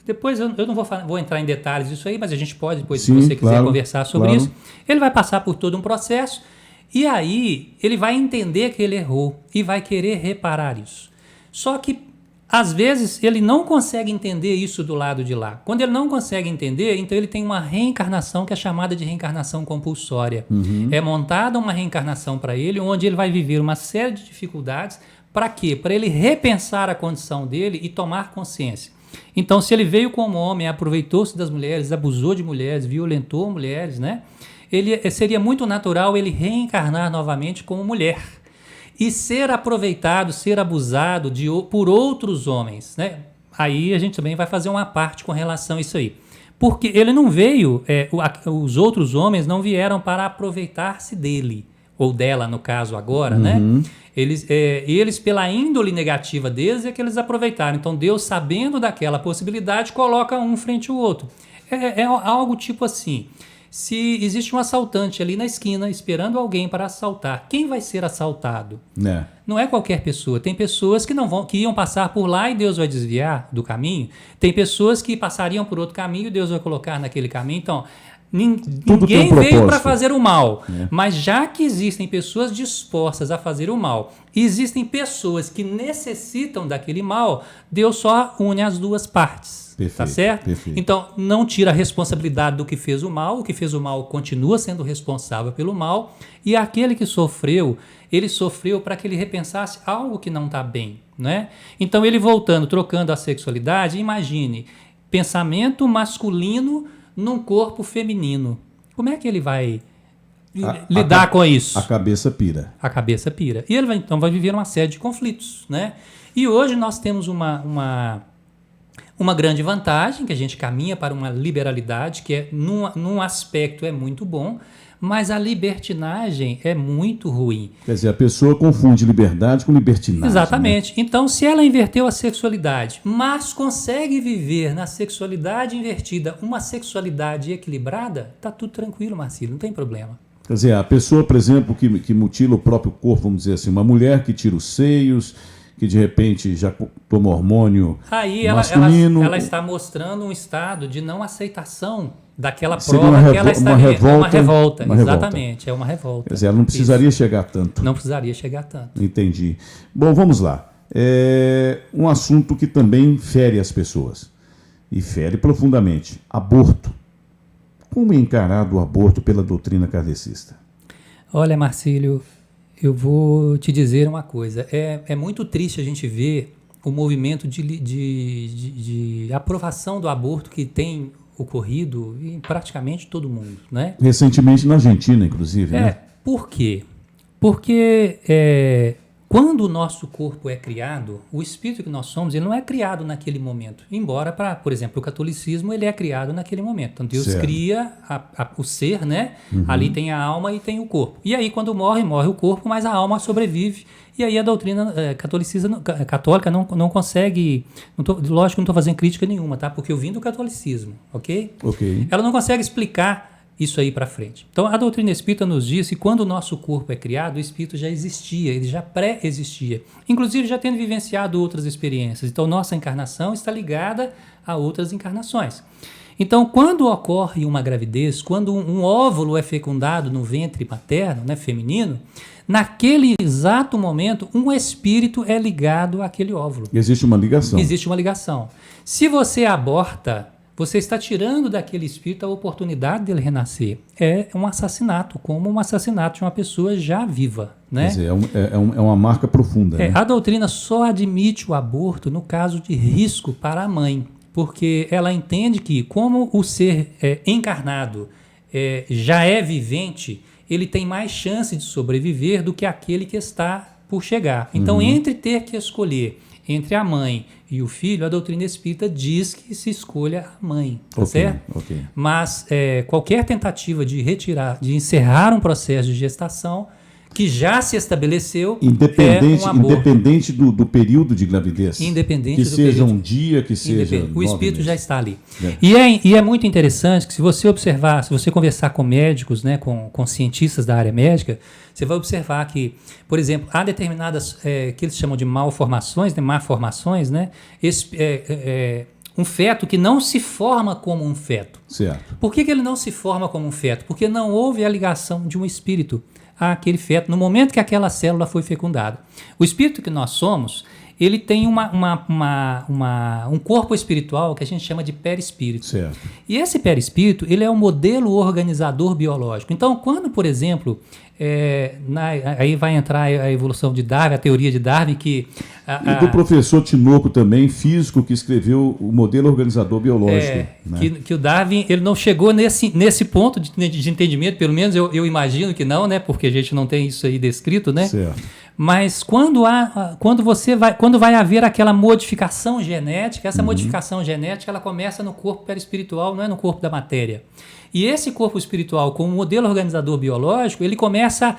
depois eu não vou entrar em detalhes disso aí, mas a gente pode depois, se você quiser conversar sobre isso. Ele vai passar por todo um processo e aí ele vai entender que ele errou e vai querer reparar isso. Só que às vezes ele não consegue entender isso do lado de lá. Quando ele não consegue entender, então ele tem uma reencarnação que é chamada de reencarnação compulsória. É montada uma reencarnação para ele, onde ele vai viver uma série de dificuldades. Para quê? Para ele repensar a condição dele e tomar consciência. Então, se ele veio como homem, aproveitou-se das mulheres, abusou de mulheres, violentou mulheres, né? Seria muito natural ele reencarnar novamente como mulher e ser aproveitado, ser abusado por outros homens, né? Aí a gente também vai fazer uma parte com relação a isso aí. Porque ele não veio, os outros homens não vieram para aproveitar-se dele, ou dela no caso agora, né? Eles, pela índole negativa deles, é que eles aproveitaram. Então Deus, sabendo daquela possibilidade, coloca um frente ao outro. É algo tipo assim: se existe um assaltante ali na esquina esperando alguém para assaltar, quem vai ser assaltado? Não é qualquer pessoa. Tem pessoas que iam passar por lá e Deus vai desviar do caminho. Tem pessoas que passariam por outro caminho e Deus vai colocar naquele caminho. Então, ninguém veio para fazer o mal, mas já que existem pessoas dispostas a fazer o mal, e existem pessoas que necessitam daquele mal, Deus só une as duas partes. Perfeito, tá certo? Perfeito. Então, não tira a responsabilidade do que fez o mal continua sendo responsável pelo mal, e aquele que sofreu, ele sofreu para que ele repensasse algo que não está bem, né? Então, ele voltando, trocando a sexualidade, imagine, pensamento masculino num corpo feminino. Como é que ele vai lidar com isso? A cabeça pira. A cabeça pira. E ele vai viver uma série de conflitos, né? E hoje nós temos uma grande vantagem, que a gente caminha para uma liberalidade, que num aspecto é muito bom, mas a libertinagem é muito ruim. Quer dizer, a pessoa confunde liberdade com libertinagem. Exatamente. Né? Então, se ela inverteu a sexualidade, mas consegue viver na sexualidade invertida uma sexualidade equilibrada, tá tudo tranquilo, Marcílio, não tem problema. Quer dizer, a pessoa, por exemplo, que mutila o próprio corpo, vamos dizer assim, uma mulher que tira os seios, que de repente já toma hormônio masculino. Ela está mostrando um estado de não aceitação daquela prova que ela está vivendo. Uma revolta, exatamente, é uma revolta. Quer dizer, ela não precisaria chegar tanto. Não precisaria chegar tanto. Entendi. Bom, vamos lá. Um assunto que também fere as pessoas, e fere profundamente: aborto. Como é encarado o aborto pela doutrina kardecista? Olha, Marcílio, eu vou te dizer uma coisa. É muito triste a gente ver o movimento de aprovação do aborto que tem ocorrido em praticamente todo mundo, né? Recentemente na Argentina, inclusive. Né? Por quê? Porque quando o nosso corpo é criado, o espírito que nós somos, ele não é criado naquele momento. Embora, por exemplo, o catolicismo, ele é criado naquele momento. Então, Deus cria o ser, né? Ali tem a alma e tem o corpo. E aí, quando morre o corpo, mas a alma sobrevive. E aí a doutrina católica não consegue... Lógico que não estou fazendo crítica nenhuma, tá? Porque eu vim do catolicismo, ok? Ela não consegue explicar isso aí para frente. Então, a doutrina espírita nos diz que quando o nosso corpo é criado, o espírito já existia, ele já pré-existia. Inclusive, já tendo vivenciado outras experiências. Então, nossa encarnação está ligada a outras encarnações. Então, quando ocorre uma gravidez, quando um óvulo é fecundado no ventre materno, né, feminino, naquele exato momento, um espírito é ligado àquele óvulo. Existe uma ligação. Existe uma ligação. Se você aborta, você está tirando daquele espírito a oportunidade dele renascer. É um assassinato, como um assassinato de uma pessoa já viva. Né? Quer dizer, é uma marca profunda. Né? A doutrina só admite o aborto no caso de risco para a mãe, porque ela entende que, como o ser encarnado já é vivente, ele tem mais chance de sobreviver do que aquele que está por chegar. Então, entre ter que escolher entre a mãe e o filho, a doutrina espírita diz que se escolha a mãe, tá certo? Mas qualquer tentativa de encerrar um processo de gestação que já se estabeleceu independente do período de gravidez. Independente que do seja período. Um dia, que seja o espírito meses. já está ali. E é muito interessante que se você observar, se você conversar com médicos, né, com cientistas da área médica, você vai observar que, por exemplo, há determinadas que eles chamam de malformações, né, um feto que não se forma como um feto. Certo. Por que ele não se forma como um feto? Porque não houve a ligação de um espírito àquele feto no momento que aquela célula foi fecundada. O espírito que nós somos, ele tem um corpo espiritual que a gente chama de perispírito. Certo. E esse perispírito, ele é um modelo organizador biológico. Então, quando, por exemplo, aí vai entrar a evolução de Darwin, a teoria de Darwin, que... E do professor Tinoco também, físico, que escreveu o modelo organizador biológico. Né? Que o Darwin ele não chegou nesse ponto de entendimento, pelo menos eu imagino que não, né? Porque a gente não tem isso aí descrito, né? Certo. Mas quando vai haver aquela modificação genética, essa modificação genética ela começa no corpo perispiritual, não é no corpo da matéria. E esse corpo espiritual, com o modelo organizador biológico, ele começa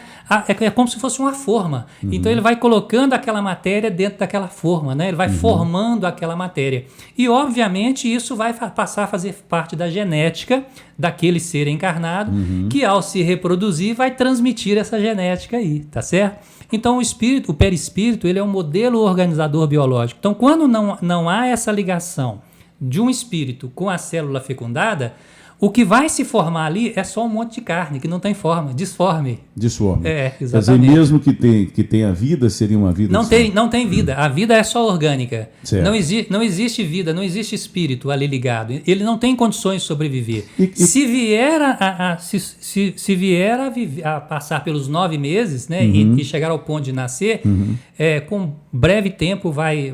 é como se fosse uma forma. Então ele vai colocando aquela matéria dentro daquela forma, né? Ele vai formando aquela matéria. E obviamente isso vai passar a fazer parte da genética daquele ser encarnado, que ao se reproduzir vai transmitir essa genética aí, tá certo? Então o perispírito, ele é um modelo organizador biológico. Então quando não há essa ligação de um espírito com a célula fecundada, o que vai se formar ali é só um monte de carne que não tem forma, disforme. Disforme. Exatamente. Quer dizer, mesmo que tenha vida, seria uma vida... Não tem vida. A vida é só orgânica. Certo. Não existe vida, não existe espírito ali ligado. Ele não tem condições de sobreviver. Se vier a passar pelos 9 meses, né, e chegar ao ponto de nascer, com breve tempo vai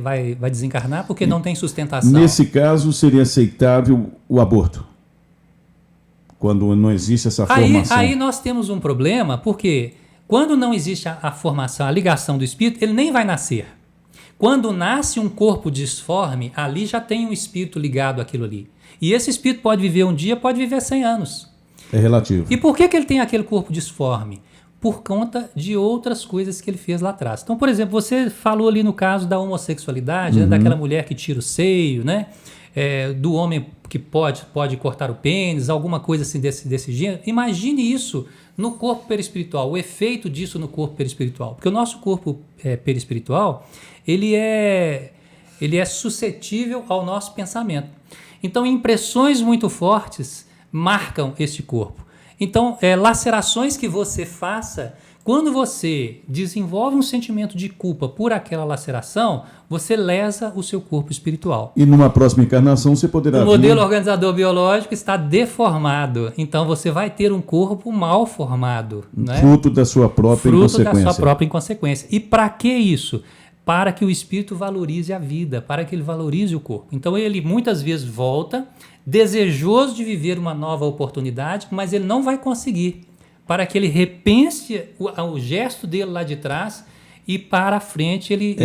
desencarnar porque não tem sustentação. Nesse caso, seria aceitável o aborto? Quando não existe essa formação. Aí nós temos um problema, porque quando não existe a formação, a ligação do espírito, ele nem vai nascer. Quando nasce um corpo disforme, ali já tem um espírito ligado àquilo ali. E esse espírito pode viver um dia, pode viver 100 anos. É relativo. E por que ele tem aquele corpo disforme? Por conta de outras coisas que ele fez lá atrás. Então, por exemplo, você falou ali no caso da homossexualidade, né, daquela mulher que tira o seio, né? Do homem que pode cortar o pênis, alguma coisa assim desse gênero. Imagine isso no corpo perispiritual, o efeito disso no corpo perispiritual. Porque o nosso corpo perispiritual, ele é suscetível ao nosso pensamento. Então, impressões muito fortes marcam este corpo. Então, lacerações que você faça, quando você desenvolve um sentimento de culpa por aquela laceração, você lesa o seu corpo espiritual. E numa próxima encarnação você poderá... O modelo organizador biológico está deformado. Então você vai ter um corpo mal formado. Né? Fruto da sua própria inconsequência. Fruto da sua própria inconsequência. E para que isso? Para que o espírito valorize a vida, para que ele valorize o corpo. Então ele muitas vezes volta, desejoso de viver uma nova oportunidade, mas ele não vai conseguir. Para que ele repense o gesto dele lá de trás e para a frente ele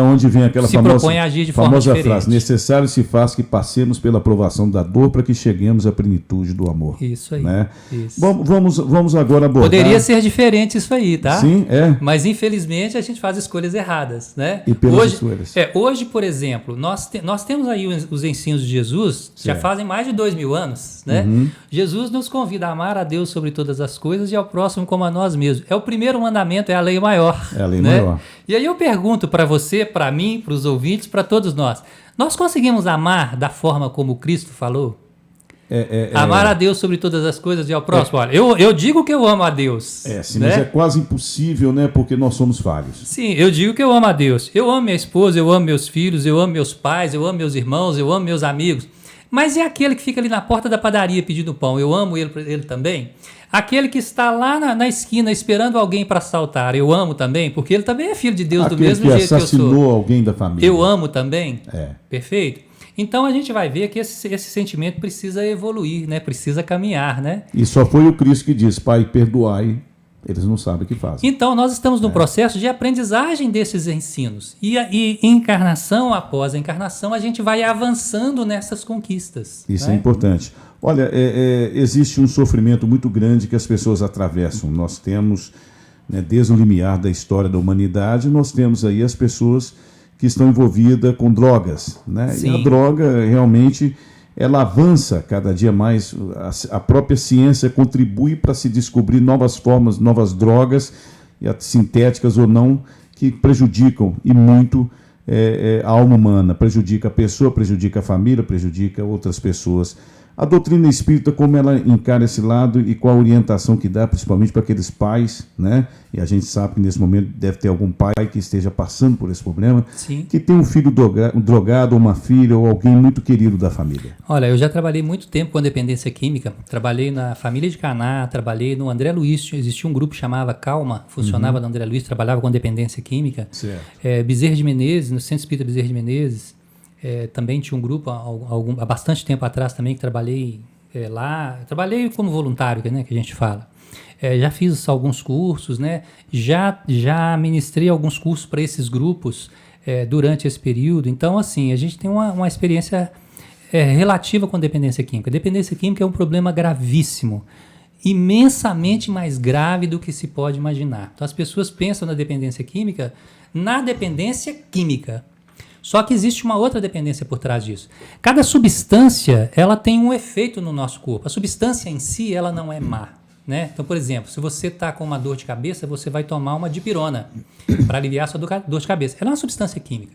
onde vem aquela propõe a agir de forma diferente. Frase: necessário se faz que passemos pela provação da dor para que cheguemos à plenitude do amor. Isso aí. Né? Isso. Bom, vamos agora abordar... Poderia ser diferente isso aí, tá? Sim, Mas infelizmente a gente faz escolhas erradas, né? E pelas escolhas. Hoje, por exemplo, nós temos aí os ensinos de Jesus, já fazem mais de 2000 anos, né? Jesus nos convida a amar a Deus sobre todas as coisas e ao próximo como a nós mesmos. É o primeiro mandamento, é a lei maior. É a lei né? maior. E aí eu pergunto para você, para mim, para os ouvintes, para todos nós conseguimos amar da forma como Cristo falou? Amar a Deus sobre todas as coisas e ao próximo. Olha, eu digo que eu amo a Deus. Sim, né? Mas é quase impossível, né? Porque nós somos falhos. Sim, eu digo que eu amo a Deus. Eu amo minha esposa, eu amo meus filhos, eu amo meus pais, eu amo meus irmãos, eu amo meus amigos. Mas e aquele que fica ali na porta da padaria pedindo pão? Eu amo ele também? Aquele que está lá na esquina esperando alguém para assaltar, eu amo também? Porque ele também é filho de Deus do mesmo jeito que eu sou. Aquele que assassinou alguém da família. Eu amo também? Perfeito. Então a gente vai ver que esse sentimento precisa evoluir, né? Precisa caminhar, né? E só foi o Cristo que disse: Pai, perdoai, eles não sabem o que fazem. Então nós estamos num processo de aprendizagem desses ensinos. E encarnação após encarnação a gente vai avançando nessas conquistas. Isso né? é importante. Olha, existe um sofrimento muito grande que as pessoas atravessam. Nós temos, né, desde o limiar da história da humanidade, nós temos aí as pessoas que estão envolvidas com drogas, né? E a droga realmente ela avança cada dia mais. A própria ciência contribui para se descobrir novas formas, novas drogas, sintéticas ou não, que prejudicam e muito a alma humana, prejudica a pessoa, prejudica a família, prejudica outras pessoas. A doutrina espírita, como ela encara esse lado e qual a orientação que dá, principalmente para aqueles pais, né? E a gente sabe que nesse momento deve ter algum pai que esteja passando por esse problema, Sim. que tem um filho drogado, ou uma filha, ou alguém muito querido da família. Olha, eu já trabalhei muito tempo com dependência química, trabalhei na família de Caná, trabalhei no André Luiz, existia um grupo que chamava Calma, funcionava no André Luiz, trabalhava com dependência química. Certo. Bezerra de Menezes, no Centro Espírita Bezerra de Menezes, também tinha um grupo há bastante tempo atrás também que trabalhei lá, trabalhei como voluntário, né, que a gente fala. Já fiz alguns cursos, né, já ministrei alguns cursos para esses grupos durante esse período. Então, assim, a gente tem uma experiência relativa com dependência química. Dependência química é um problema gravíssimo, imensamente mais grave do que se pode imaginar. Então, as pessoas pensam na dependência química, só que existe uma outra dependência por trás disso. Cada substância, ela tem um efeito no nosso corpo. A substância em si, ela não é má, né? Então, por exemplo, se você está com uma dor de cabeça, você vai tomar uma dipirona para aliviar a sua dor de cabeça. Ela é uma substância química.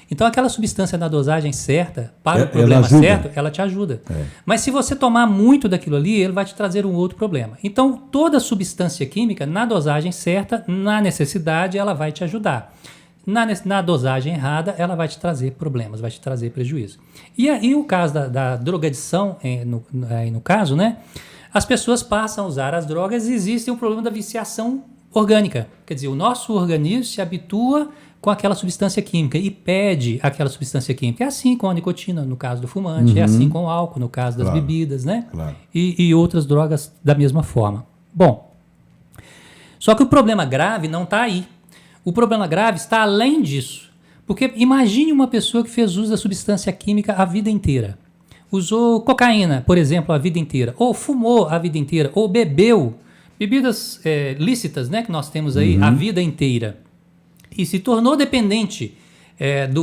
Então, aquela substância na dosagem certa, para o problema certo, ela te ajuda. Mas se você tomar muito daquilo ali, ele vai te trazer um outro problema. Então, toda substância química, na dosagem certa, na necessidade, ela vai te ajudar. Na dosagem errada, ela vai te trazer problemas, vai te trazer prejuízo. E aí o caso da drogadição, no caso, né? As pessoas passam a usar as drogas e existe um problema da viciação orgânica. Quer dizer, o nosso organismo se habitua com aquela substância química e pede aquela substância química. É assim com a nicotina, no caso do fumante, é assim com o álcool, no caso das bebidas, né? Claro. E outras drogas da mesma forma. Bom, só que o problema grave não está aí. O problema grave está além disso. Porque imagine uma pessoa que fez uso da substância química a vida inteira. Usou cocaína, por exemplo, a vida inteira. Ou fumou a vida inteira. Ou bebeu bebidas lícitas, né, que nós temos aí a vida inteira. E se tornou dependente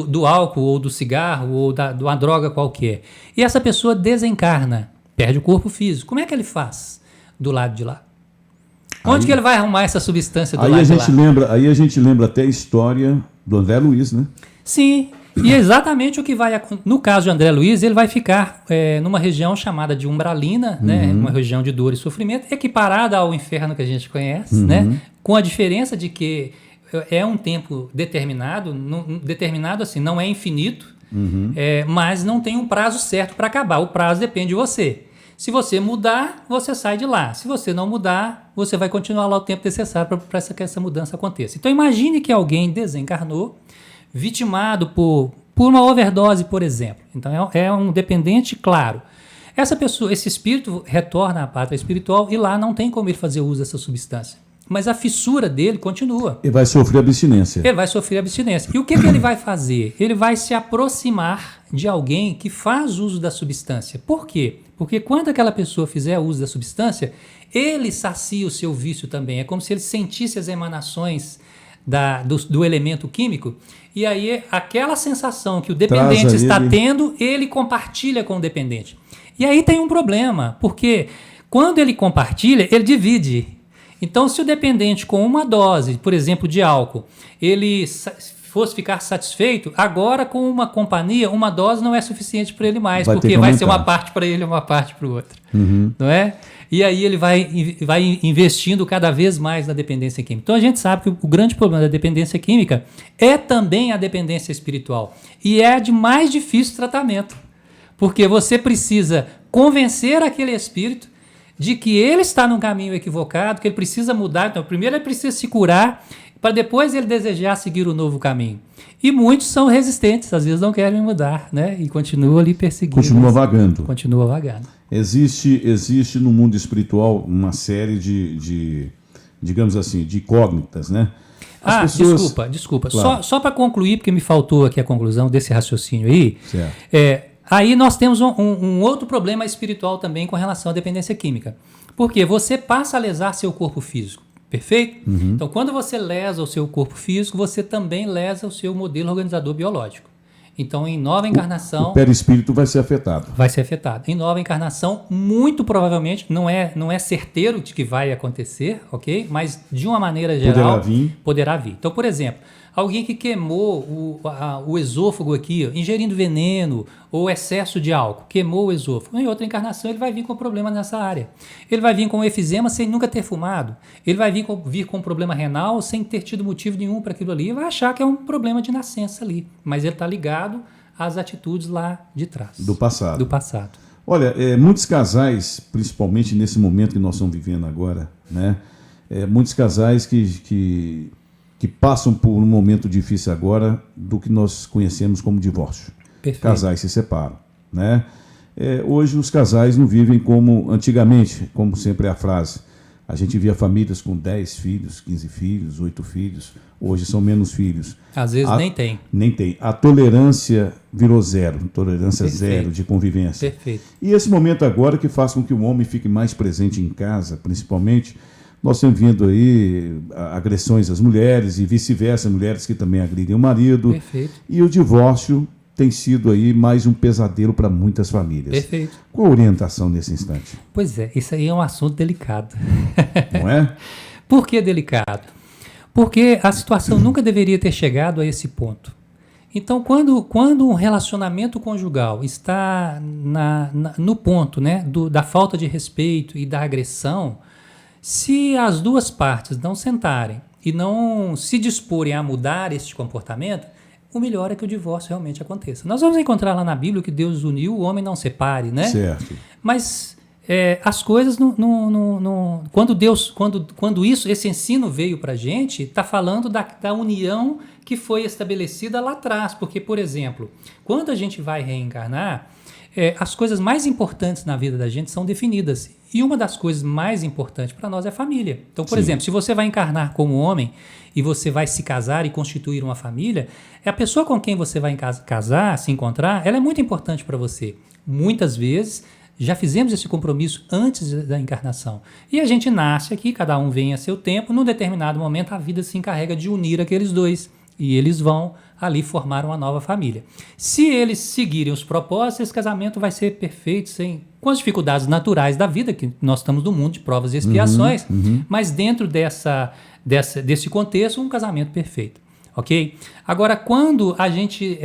do álcool ou do cigarro ou de uma droga qualquer. E essa pessoa desencarna, perde o corpo físico. Como é que ele faz do lado de lá? Onde que ele vai arrumar essa substância do lado de lá? Aí a gente lembra até a história do André Luiz, né? Sim, e é exatamente o que vai... No caso de André Luiz, ele vai ficar numa região chamada de umbralina, né? Uma região de dor e sofrimento, equiparada ao inferno que a gente conhece, né? Com a diferença de que é um tempo determinado, determinado assim, não é infinito, mas não tem um prazo certo para acabar. O prazo depende de você. Se você mudar, você sai de lá. Se você não mudar, você vai continuar lá o tempo necessário para que essa mudança aconteça. Então imagine que alguém desencarnou, vitimado por uma overdose, por exemplo. Então é um dependente claro. Essa pessoa, esse espírito retorna à pátria espiritual e lá não tem como ele fazer uso dessa substância. Mas a fissura dele continua. Ele vai sofrer abstinência. Ele vai sofrer abstinência. E o que ele vai fazer? Ele vai se aproximar de alguém que faz uso da substância. Por quê? Porque quando aquela pessoa fizer uso da substância, ele sacia o seu vício também. É como se ele sentisse as emanações do elemento químico. E aí, aquela sensação que o dependente está tendo, ele compartilha com o dependente. E aí tem um problema, porque quando ele compartilha, ele divide. Então, se o dependente com uma dose, por exemplo, de álcool, ele fosse ficar satisfeito, agora com uma companhia, uma dose não é suficiente para ele mais, porque vai ser uma parte para ele e uma parte para o outro. Não é? E aí ele vai investindo cada vez mais na dependência química. Então a gente sabe que o grande problema da dependência química é também a dependência espiritual. E é de mais difícil tratamento, porque você precisa convencer aquele espírito de que ele está num caminho equivocado, que ele precisa mudar. Então, primeiro ele precisa se curar, para depois ele desejar seguir o novo caminho. E muitos são resistentes, às vezes não querem mudar, né? E continuam ali perseguindo. Continua vagando. Continua vagando. Existe no mundo espiritual uma série de digamos assim, de incógnitas, né? As pessoas... Desculpa. Claro. Só para concluir, porque me faltou aqui a conclusão desse raciocínio aí. Certo. Aí nós temos um outro problema espiritual também com relação à dependência química. Porque você passa a lesar seu corpo físico, perfeito? Então, quando você lesa o seu corpo físico, você também lesa o seu modelo organizador biológico. Então, em nova encarnação... O perispírito vai ser afetado. Vai ser afetado. Em nova encarnação, muito provavelmente, não é certeiro de que vai acontecer, ok? Mas, de uma maneira geral, poderá vir. Então, por exemplo, alguém que queimou o esôfago aqui, ó, ingerindo veneno ou excesso de álcool, queimou o esôfago. Em outra encarnação ele vai vir com problema nessa área. Ele vai vir com efizema sem nunca ter fumado. Ele vai vir com problema renal sem ter tido motivo nenhum para aquilo ali e vai achar que é um problema de nascença ali. Mas ele está ligado às atitudes lá de trás. Do passado. Do passado. Olha, muitos casais, principalmente nesse momento que nós estamos vivendo agora, né? Muitos casais que passam por um momento difícil agora do que nós conhecemos como divórcio. Perfeito. Casais se separam, né? Hoje os casais não vivem como antigamente, como sempre é a frase. A gente via famílias com 10 filhos, 15 filhos, 8 filhos. Hoje são menos filhos. Às vezes nem tem. Nem tem. A tolerância virou zero. Tolerância Perfeito. Zero de convivência. Perfeito. E esse momento agora que faz com que o homem fique mais presente em casa, principalmente, nós temos vindo aí agressões às mulheres e vice-versa, mulheres que também agridem o marido. Perfeito. E o divórcio tem sido aí mais um pesadelo para muitas famílias. Perfeito. Qual a orientação nesse instante? Pois é, isso aí é um assunto delicado. Não é? Por que delicado? Porque a situação nunca deveria ter chegado a esse ponto. Então, quando um relacionamento conjugal está no ponto, né, da falta de respeito e da agressão, se as duas partes não sentarem e não se disporem a mudar este comportamento, o melhor é que o divórcio realmente aconteça. Nós vamos encontrar lá na Bíblia que Deus uniu, o homem não separe, né? Certo. Mas as coisas quando esse ensino veio para a gente, está falando da união que foi estabelecida lá atrás. Porque, por exemplo, quando a gente vai reencarnar, as coisas mais importantes na vida da gente são definidas. E uma das coisas mais importantes para nós é a família. Então, por exemplo, se você vai encarnar como homem e você vai se casar e constituir uma família, a pessoa com quem você vai casar, se encontrar, ela é muito importante para você. Muitas vezes já fizemos esse compromisso antes da encarnação. E a gente nasce aqui, cada um vem a seu tempo, num determinado momento a vida se encarrega de unir aqueles dois. E eles vão ali formar uma nova família. Se eles seguirem os propósitos, esse casamento vai ser perfeito, com as dificuldades naturais da vida, que nós estamos no mundo de provas e expiações, mas dentro desse contexto, um casamento perfeito. Ok? Agora, quando a gente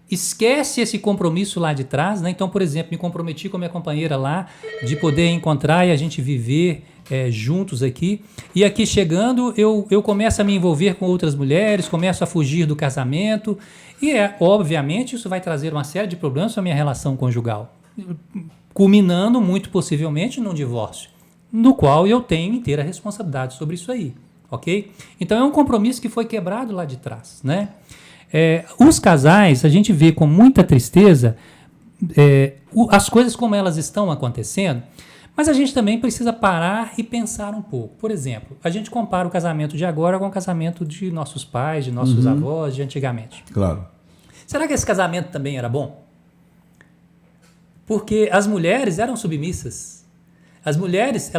esquece esse compromisso lá de trás, né? Então, por exemplo, me comprometi com a minha companheira lá de poder encontrar e a gente viver juntos aqui, e aqui chegando eu começo a me envolver com outras mulheres, começo a fugir do casamento, e obviamente isso vai trazer uma série de problemas para a minha relação conjugal, culminando muito possivelmente num divórcio, no qual eu tenho inteira responsabilidade sobre isso aí, ok? Então é um compromisso que foi quebrado lá de trás, né? Os casais, a gente vê com muita tristeza as coisas como elas estão acontecendo, mas a gente também precisa parar e pensar um pouco. Por exemplo, a gente compara o casamento de agora com o casamento de nossos pais, de nossos avós, de antigamente. Claro. Será que esse casamento também era bom? Porque as mulheres eram submissas. As mulheres,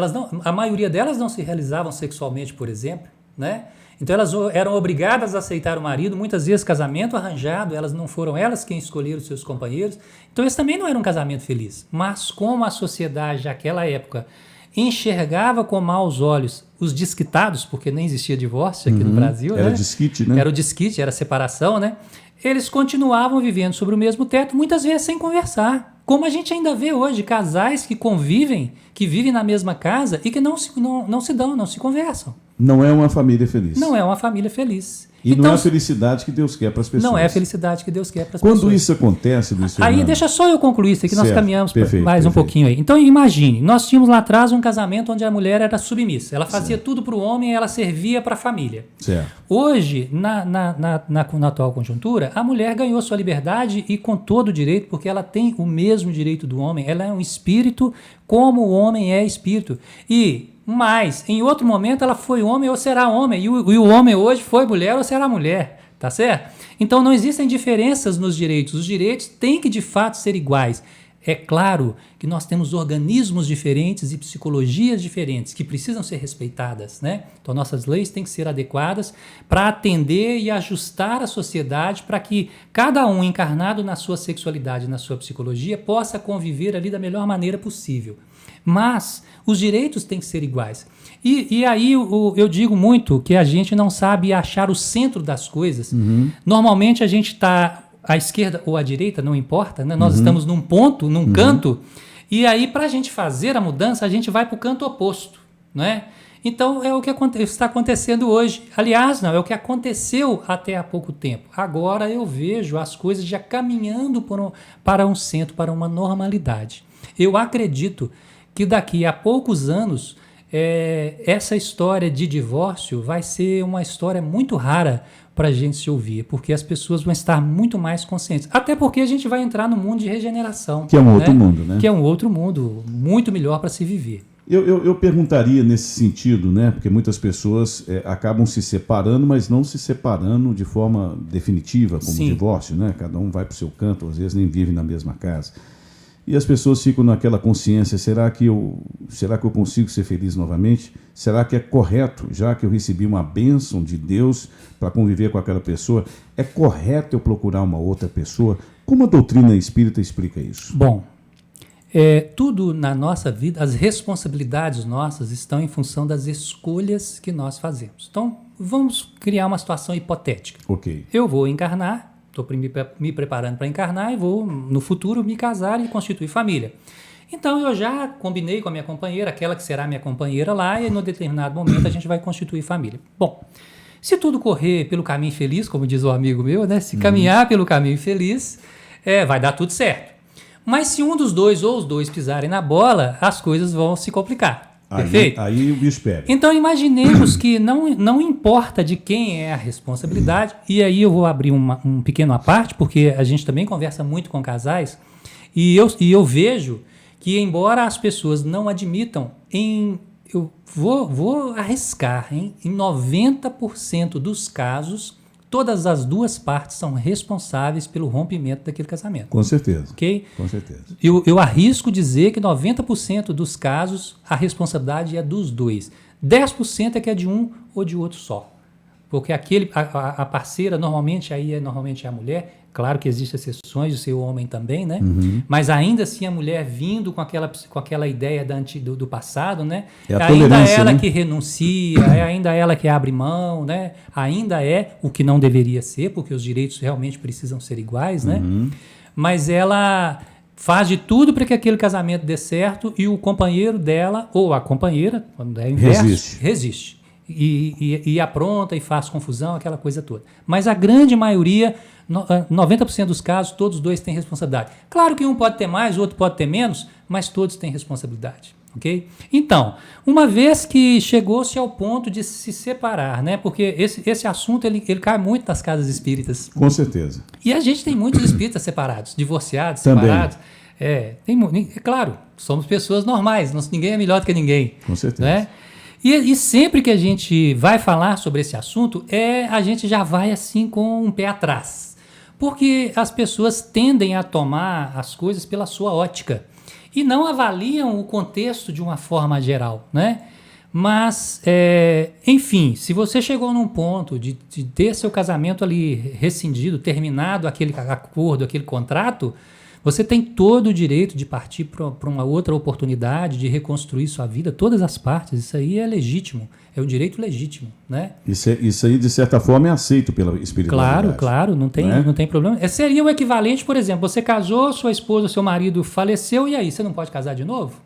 a maioria delas não se realizavam sexualmente, por exemplo, né? Então elas eram obrigadas a aceitar o marido, muitas vezes casamento arranjado, elas não foram elas quem escolheram seus companheiros. Então esse também não era um casamento feliz. Mas como a sociedade daquela época enxergava com maus olhos os desquitados, porque nem existia divórcio aqui no Brasil, era né? desquite, né? Era o desquite, era a separação, né? Eles continuavam vivendo sobre o mesmo teto, muitas vezes sem conversar. Como a gente ainda vê hoje, casais que convivem, que vivem na mesma casa e que não se conversam. Não é uma família feliz. Não é uma família feliz. E então, não é a felicidade que Deus quer para as pessoas. Não é a felicidade que Deus quer para as pessoas. Quando isso acontece, Luiz Fernando... Aí deixa só eu concluir isso aqui, nós caminhamos perfeito, mais um pouquinho aí. Então imagine, nós tínhamos lá atrás um casamento onde a mulher era submissa. Ela fazia tudo para o homem e ela servia para a família. Certo. Hoje, na atual conjuntura, a mulher ganhou sua liberdade e com todo o direito, porque ela tem o mesmo direito do homem. Ela é um espírito como o homem é espírito. Mas, em outro momento, ela foi homem ou será homem. E o homem hoje foi mulher ou será mulher. Tá certo? Então, não existem diferenças nos direitos. Os direitos têm que, de fato, ser iguais. É claro que nós temos organismos diferentes e psicologias diferentes que precisam ser respeitadas, né? Então, nossas leis têm que ser adequadas para atender e ajustar a sociedade para que cada um encarnado na sua sexualidade, na sua psicologia, possa conviver ali da melhor maneira possível. Mas os direitos têm que ser iguais. E aí eu digo muito que a gente não sabe achar o centro das coisas. Normalmente a gente está à esquerda ou à direita, não importa, né? Nós estamos num ponto, num canto, e aí para a gente fazer a mudança, a gente vai para o canto oposto, não é? Então é o que está acontecendo hoje. Aliás, não, é o que aconteceu até há pouco tempo. Agora eu vejo as coisas já caminhando para um centro, para uma normalidade. Eu acredito que daqui a poucos anos essa história de divórcio vai ser uma história muito rara para a gente se ouvir, porque as pessoas vão estar muito mais conscientes. Até porque a gente vai entrar no mundo de regeneração. Que é um outro mundo, né? Que é um outro mundo, muito melhor para se viver. Eu perguntaria nesse sentido, né? Porque muitas pessoas acabam se separando, mas não se separando de forma definitiva, como divórcio, né? Cada um vai para o seu canto, às vezes nem vive na mesma casa. E as pessoas ficam naquela consciência, será que eu consigo ser feliz novamente? Será que é correto, já que eu recebi uma bênção de Deus para conviver com aquela pessoa, é correto eu procurar uma outra pessoa? Como a doutrina espírita explica isso? Bom, tudo na nossa vida, as responsabilidades nossas estão em função das escolhas que nós fazemos. Então, vamos criar uma situação hipotética. Ok. Eu vou encarnar, estou me preparando para encarnar e vou, no futuro, me casar e constituir família. Então, eu já combinei com a minha companheira, aquela que será minha companheira lá, e no determinado momento a gente vai constituir família. Bom, se tudo correr pelo caminho feliz, como diz o amigo meu, né? Se caminhar pelo caminho feliz, vai dar tudo certo. Mas se um dos dois ou os dois pisarem na bola, as coisas vão se complicar. Perfeito? Aí o bicho pega. Então imaginemos que não importa de quem é a responsabilidade, e aí eu vou abrir um pequeno à parte, porque a gente também conversa muito com casais, e eu vejo que, embora as pessoas não admitam, eu vou arriscar, em 90% dos casos, todas as duas partes são responsáveis pelo rompimento daquele casamento. Com certeza. Ok? Com certeza. Eu arrisco dizer que 90% dos casos a responsabilidade é dos dois. 10% é que é de um ou de outro só. Porque a parceira normalmente é a mulher. Claro que existem exceções de ser o homem também, né? Mas ainda assim a mulher vindo com aquela ideia do passado, né? Ainda é ela, né, que renuncia, ainda é ela que abre mão, né? Ainda é o que não deveria ser, porque os direitos realmente precisam ser iguais, né? Mas ela faz de tudo para que aquele casamento dê certo e o companheiro dela, ou a companheira, quando é inverso, resiste. E apronta e faz confusão, aquela coisa toda. Mas a grande maioria, 90% dos casos, todos os dois têm responsabilidade. Claro que um pode ter mais, o outro pode ter menos, mas todos têm responsabilidade. Okay? Então, uma vez que chegou-se ao ponto de se separar, né? Porque esse assunto ele cai muito nas casas espíritas. Com certeza. E a gente tem muitos espíritas separados, divorciados, também. Separados. É claro, somos pessoas normais, ninguém é melhor do que ninguém. Com certeza. Né? E sempre que a gente vai falar sobre esse assunto, a gente já vai assim com um pé atrás. Porque as pessoas tendem a tomar as coisas pela sua ótica e não avaliam o contexto de uma forma geral, né? Mas, enfim, se você chegou num ponto de ter seu casamento ali rescindido, terminado aquele acordo, aquele contrato, você tem todo o direito de partir para uma outra oportunidade, de reconstruir sua vida, todas as partes. Isso aí é legítimo, é um direito legítimo, né? Isso aí, de certa forma, é aceito pela espiritualidade. Claro, não tem problema. Seria o equivalente, por exemplo, você casou, sua esposa, seu marido faleceu, e aí, você não pode casar de novo?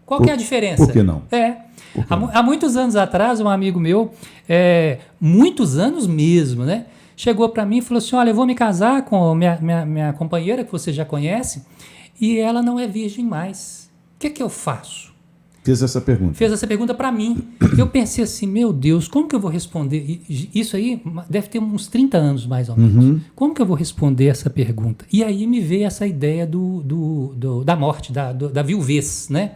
Qual que é a diferença? Por que não? Há muitos anos atrás, um amigo meu, muitos anos mesmo, né? Chegou para mim e falou assim, olha, eu vou me casar com minha companheira, que você já conhece, e ela não é virgem mais. O que eu faço? Fez essa pergunta para mim. Eu pensei assim, meu Deus, como que eu vou responder? Isso aí deve ter uns 30 anos, mais ou menos. Como que eu vou responder essa pergunta? E aí me veio essa ideia da morte, da viuvez, né?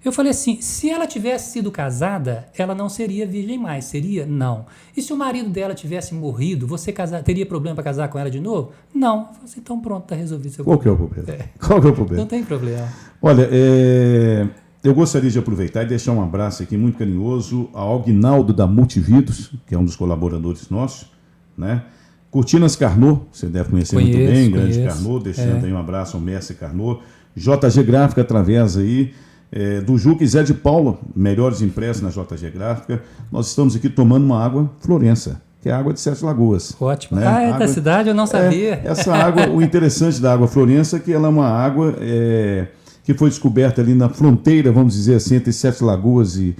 Eu falei assim, se ela tivesse sido casada, ela não seria virgem mais, seria? Não. E se o marido dela tivesse morrido, você teria problema para casar com ela de novo? Não. Eu falei assim, então pronto, está resolvido seu Qual problema. que é o problema? Qual que é o problema? Não tem problema. Olha, eu gostaria de aproveitar e deixar um abraço aqui muito carinhoso ao Aguinaldo da Multividos, que é um dos colaboradores nossos, né? Cortinas Carnot, você deve conhecer muito bem, grande Carnot, deixando aí um abraço ao mestre Carnot. JG Gráfica através aí, do Juca e Zé de Paula, melhores impressos na JG Gráfica. Nós estamos aqui tomando uma água Florença, que é a água de Sete Lagoas. Ótimo. Né? É da cidade, eu não sabia. Essa água, o interessante da água Florença é que ela é uma água que foi descoberta ali na fronteira, vamos dizer assim, entre Sete Lagoas e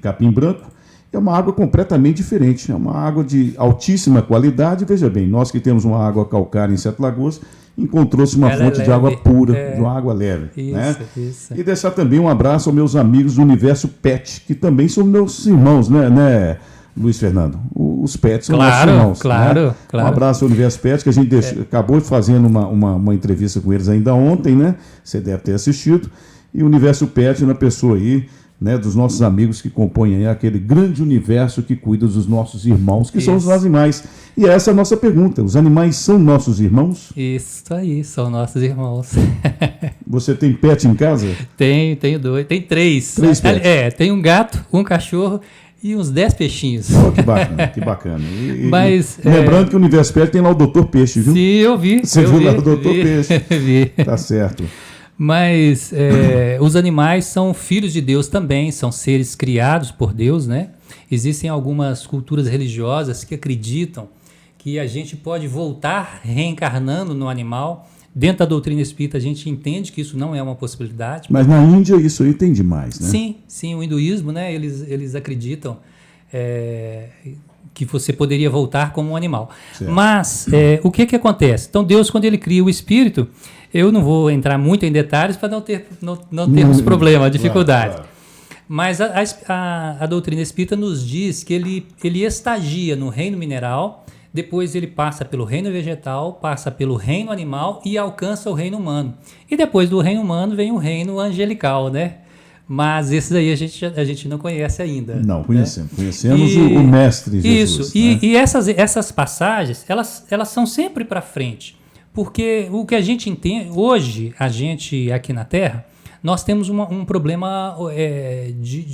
Capim Branco. É uma água completamente diferente, é uma água de altíssima qualidade. Veja bem, nós que temos uma água calcária em Sete Lagoas, encontrou-se uma fonte de água pura, de uma água leve. Isso, né? isso. E deixar também um abraço aos meus amigos do Universo Pet, que também são meus irmãos, né, Luiz Fernando? Os pets são nossos irmãos. Claro. Um abraço ao Universo Pet, que a gente acabou fazendo uma entrevista com eles ainda ontem, né? Você deve ter assistido. E o Universo Pet, na pessoa aí, né, dos nossos amigos que compõem aí aquele grande universo que cuida dos nossos irmãos, que são os animais. E essa é a nossa pergunta. Os animais são nossos irmãos? Isso aí, são nossos irmãos. Você tem pet em casa? Tenho dois, tem três. Pets. Tem um gato, um cachorro e uns 10 peixinhos. Oh, que bacana, que bacana. Mas, lembrando que o Universo Pet tem lá o Dr. Peixe, viu? Sim, eu vi. Você viu lá o Dr. Peixe? Vi. Tá certo. Mas os animais são filhos de Deus também, são seres criados por Deus, né? Existem algumas culturas religiosas que acreditam que a gente pode voltar reencarnando no animal. Dentro da doutrina espírita a gente entende que isso não é uma possibilidade. Mas na Índia isso aí tem demais, né? Sim, o hinduísmo, né? Eles acreditam que você poderia voltar como um animal. Certo. Mas o que acontece? Então Deus, quando ele cria o espírito, eu não vou entrar muito em detalhes para não termos problema, dificuldade. Claro. Mas a doutrina espírita nos diz que ele estagia no reino mineral, depois ele passa pelo reino vegetal, passa pelo reino animal e alcança o reino humano. E depois do reino humano vem o reino angelical, né? Mas esses aí a gente não conhece ainda. Não, conhecemos. Né? Conhecemos o mestre Jesus. Isso, né? E essas passagens, elas são sempre para frente. Porque o que a gente entende, hoje, a gente aqui na Terra, nós temos um problema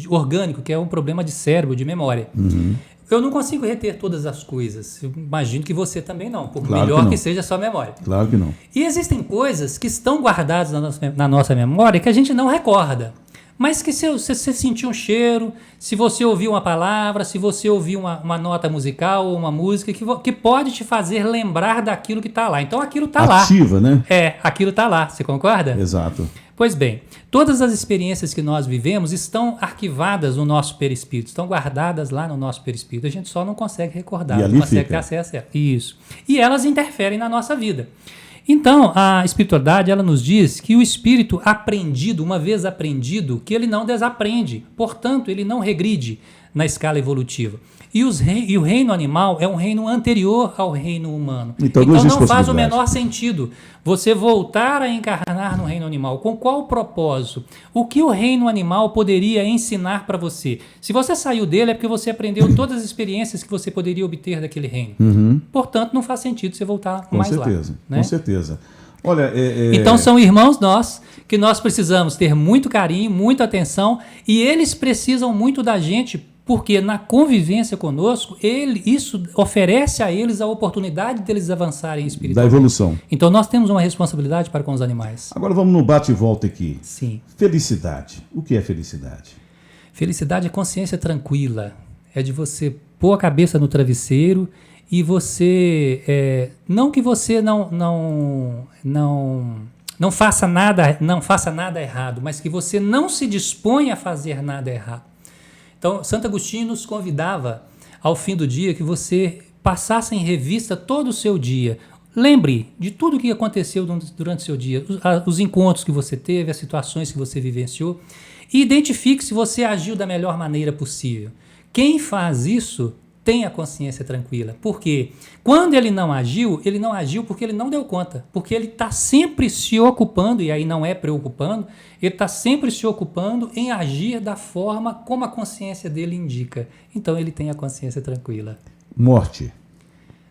orgânico, que é um problema de cérebro, de memória. Uhum. Eu não consigo reter todas as coisas. Eu imagino que você também não, por melhor que seja a sua memória. Claro que não. E existem coisas que estão guardadas na nossa memória que a gente não recorda. Mas que se você sentir um cheiro, se você ouvir uma palavra, se você ouvir uma nota musical ou uma música que pode te fazer lembrar daquilo que está lá. Então aquilo está lá. Ativa, né? Aquilo está lá. Você concorda? Exato. Pois bem, todas as experiências que nós vivemos estão arquivadas no nosso perispírito, estão guardadas lá no nosso perispírito. A gente só não consegue recordar, não consegue ter acesso. Isso. E elas interferem na nossa vida. Então, a espiritualidade, ela nos diz que o espírito aprendido, uma vez aprendido, que ele não desaprende. Portanto, ele não regride na escala evolutiva. E o reino animal é um reino anterior ao reino humano. Então não faz o menor sentido você voltar a encarnar no reino animal. Com qual propósito? O que o reino animal poderia ensinar para você? Se você saiu dele é porque você aprendeu todas as experiências que você poderia obter daquele reino. Uhum. Portanto, não faz sentido você voltar mais lá. Com certeza. Olha, Então são irmãos que nós precisamos ter muito carinho, muita atenção, e eles precisam muito da gente, porque na convivência conosco, isso oferece a eles a oportunidade deles avançarem espiritualmente. Da evolução. Então nós temos uma responsabilidade para com os animais. Agora vamos no bate e volta aqui. Sim. Felicidade. O que é felicidade? Felicidade é consciência tranquila. É de você pôr a cabeça no travesseiro e você... não que você não faça nada errado, mas que você não se dispõe a fazer nada errado. Então, Santo Agostinho nos convidava, ao fim do dia, que você passasse em revista todo o seu dia. Lembre de tudo o que aconteceu durante o seu dia, os encontros que você teve, as situações que você vivenciou, e identifique se você agiu da melhor maneira possível. Quem faz isso tem a consciência tranquila. Por quê? Quando ele não agiu porque ele não deu conta. Porque ele está sempre se ocupando, e aí não é preocupando, ele está sempre se ocupando em agir da forma como a consciência dele indica. Então ele tem a consciência tranquila. Morte.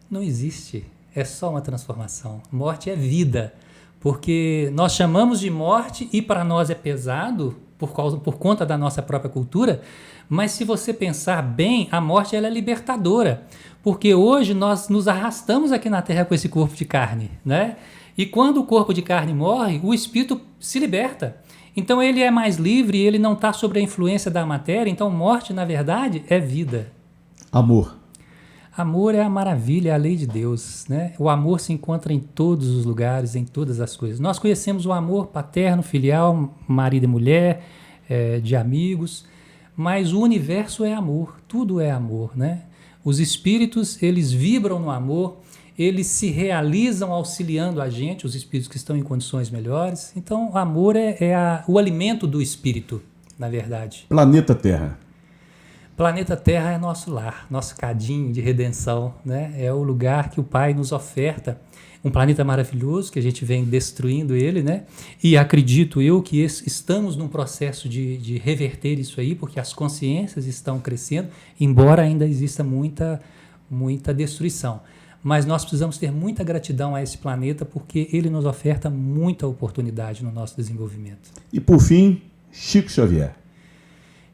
Não existe. É só uma transformação. Morte é vida. Porque nós chamamos de morte e para nós é pesado por conta da nossa própria cultura, mas se você pensar bem, a morte ela é libertadora, porque hoje nós nos arrastamos aqui na Terra com esse corpo de carne, né? E quando o corpo de carne morre, o espírito se liberta. Então ele é mais livre, ele não está sob a influência da matéria, então morte, na verdade, é vida. Amor. Amor é a maravilha, é a lei de Deus, né? O amor se encontra em todos os lugares, em todas as coisas. Nós conhecemos o amor paterno, filial, marido e mulher, de amigos, mas o universo é amor, tudo é amor, né? Os espíritos, eles vibram no amor, eles se realizam auxiliando a gente, os espíritos que estão em condições melhores. Então, o amor é o alimento do espírito, na verdade. Planeta Terra. Planeta Terra é nosso lar, nosso cadinho de redenção, né? É o lugar que o Pai nos oferta. Um planeta maravilhoso, que a gente vem destruindo ele, né? E acredito eu que estamos num processo de reverter isso aí, porque as consciências estão crescendo, embora ainda exista muita destruição. Mas nós precisamos ter muita gratidão a esse planeta, porque ele nos oferta muita oportunidade no nosso desenvolvimento. E por fim, Chico Xavier.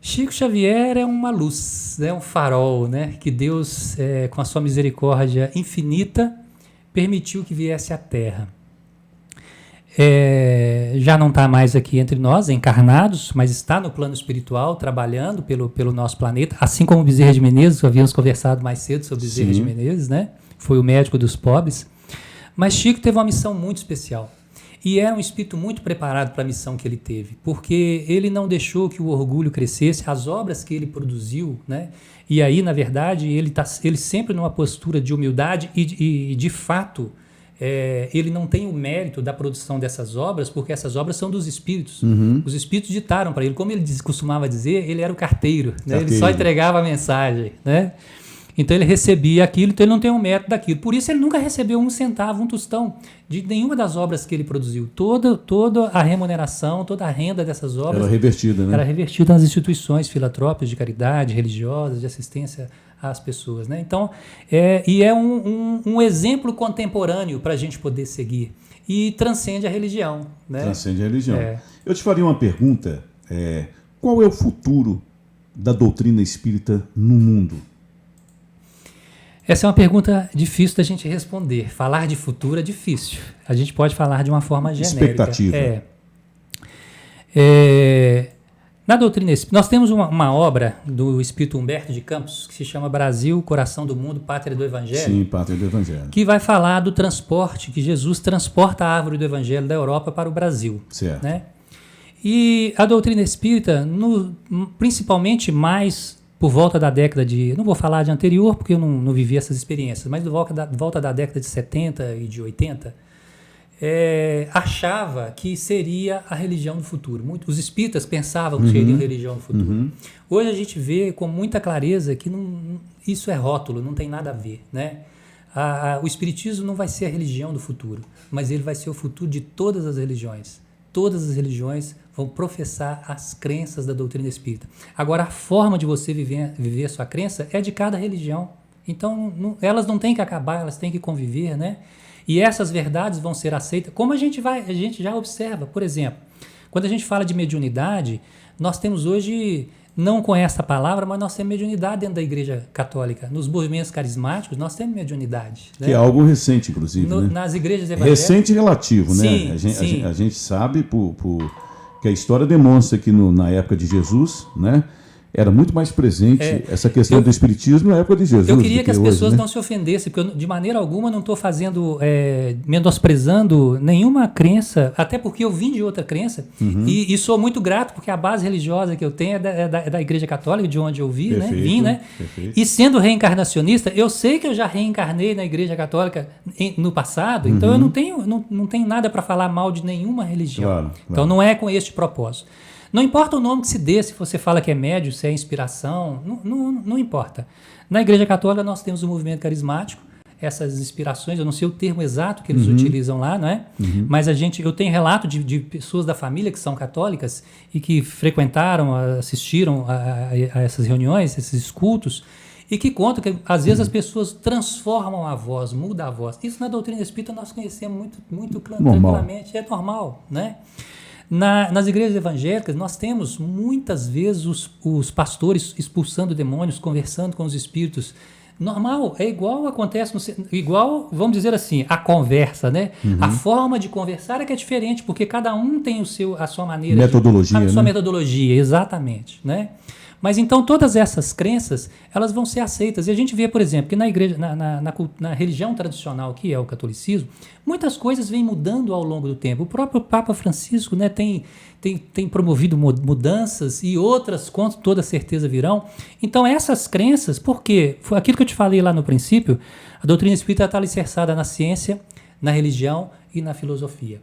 Chico Xavier é uma luz, né, um farol, né, que Deus, com a sua misericórdia infinita, permitiu que viesse à Terra. Já não está mais aqui entre nós, encarnados, mas está no plano espiritual, trabalhando pelo nosso planeta, assim como Bezerra de Menezes, havíamos conversado mais cedo sobre Bezerra de Menezes, né? Foi o médico dos pobres. Mas Chico teve uma missão muito especial. E era um espírito muito preparado para a missão que ele teve, porque ele não deixou que o orgulho crescesse, as obras que ele produziu, né? E aí, na verdade, ele sempre numa postura de humildade e de fato, ele não tem o mérito da produção dessas obras, porque essas obras são dos espíritos. Uhum. Os espíritos ditaram para ele, como ele costumava dizer, ele era o carteiro, né? Ele só entregava a mensagem, né? Então ele recebia aquilo, então ele não tem um mérito daquilo. Por isso ele nunca recebeu um centavo, um tostão de nenhuma das obras que ele produziu. Toda a remuneração, toda a renda dessas obras era revertida, né? Era revertida nas instituições filantrópicas de caridade, religiosas, de assistência às pessoas, né? Então, é um exemplo contemporâneo para a gente poder seguir. E transcende a religião, né? Transcende a religião. Eu te faria uma pergunta. Qual é o futuro da doutrina espírita no mundo? Essa é uma pergunta difícil da gente responder. Falar de futuro é difícil. A gente pode falar de uma forma genérica. Expectativa. Na doutrina espírita, nós temos uma obra do espírito Humberto de Campos que se chama Brasil, Coração do Mundo, Pátria do Evangelho. Sim, Pátria do Evangelho. Que vai falar do transporte, que Jesus transporta a árvore do Evangelho da Europa para o Brasil. Certo. Né? E a doutrina espírita, principalmente mais por volta da década de... Não vou falar de anterior, porque eu não vivi essas experiências, mas volta da década de 70 e de 80, achava que seria a religião do futuro. Os espíritas pensavam que seria a religião do futuro. Uhum. Hoje a gente vê com muita clareza que isso é rótulo, não tem nada a ver, né? O espiritismo não vai ser a religião do futuro, mas ele vai ser o futuro de todas as religiões. Todas as religiões vão professar as crenças da doutrina espírita. Agora, a forma de você viver a sua crença é de cada religião. Então, elas não têm que acabar, elas têm que conviver, né? E essas verdades vão ser aceitas, como a gente já observa. Por exemplo, quando a gente fala de mediunidade, nós temos hoje, não com essa palavra, mas nós temos mediunidade dentro da Igreja Católica. Nos movimentos carismáticos, nós temos mediunidade. Né? Que é algo recente, inclusive. Né? Nas igrejas evangélicas. Recente e relativo, sim, né? sim. A gente sabe que a história demonstra que na época de Jesus, né, era muito mais presente essa questão do espiritismo na época de Jesus. Eu queria que as pessoas, né? não se ofendessem, porque eu, de maneira alguma não estou menosprezando nenhuma crença, até porque eu vim de outra crença, e sou muito grato, porque a base religiosa que eu tenho é da Igreja Católica, de onde eu vim, né? Perfeito. E sendo reencarnacionista, eu sei que eu já reencarnei na Igreja Católica no passado, então eu não tenho nada para falar mal de nenhuma religião. Claro. Então não é com este propósito. Não importa o nome que se dê, se você fala que é médium, se é inspiração, não importa. Na Igreja Católica nós temos o movimento carismático, essas inspirações, eu não sei o termo exato que eles utilizam lá, não é? Mas eu tenho relato de pessoas da família que são católicas e que frequentaram, assistiram a essas reuniões, esses cultos, e que contam que às vezes as pessoas transformam a voz, mudam a voz. Isso na doutrina espírita nós conhecemos muito tranquilamente, é normal, né? Nas igrejas evangélicas, nós temos muitas vezes os pastores expulsando demônios, conversando com os espíritos. Normal, é igual acontece, igual, vamos dizer assim, a conversa, né? A forma de conversar é que é diferente, porque cada um tem a sua maneira. Metodologia, a sua né? metodologia, exatamente, né? Mas então todas essas crenças, elas vão ser aceitas. E a gente vê, por exemplo, que na igreja, na religião tradicional, que é o catolicismo, muitas coisas vêm mudando ao longo do tempo. O próprio Papa Francisco, né, tem promovido mudanças e outras, com toda certeza, virão. Então essas crenças, por quê? Foi aquilo que eu te falei lá no princípio, a doutrina espírita está alicerçada na ciência, na religião e na filosofia.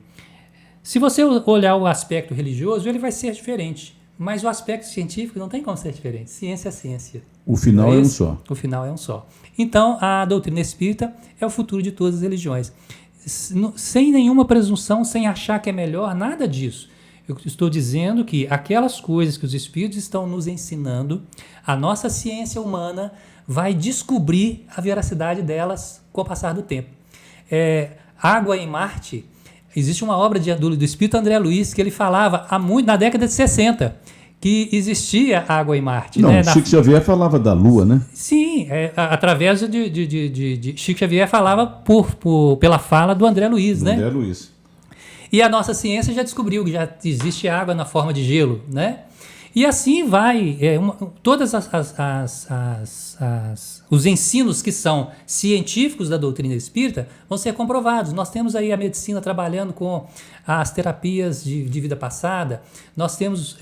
Se você olhar o aspecto religioso, ele vai ser diferente. Mas o aspecto científico não tem como ser diferente. Ciência é ciência. O final é um só. O final é um só. Então, a doutrina espírita é o futuro de todas as religiões. Sem nenhuma presunção, sem achar que é melhor, nada disso. Eu estou dizendo que aquelas coisas que os espíritos estão nos ensinando, a nossa ciência humana vai descobrir a veracidade delas com o passar do tempo. Água em Marte. Existe uma obra do espírito André Luiz que ele falava na década de 60 que existia água em Marte. Não, né? Chico Xavier falava da Lua, né? Sim, através de Chico Xavier falava pela fala do André Luiz, né? André Luiz. E a nossa ciência já descobriu que já existe água na forma de gelo, né? E assim vai, todas os ensinos que são científicos da doutrina espírita vão ser comprovados. Nós temos aí a medicina trabalhando com as terapias de vida passada, nós temos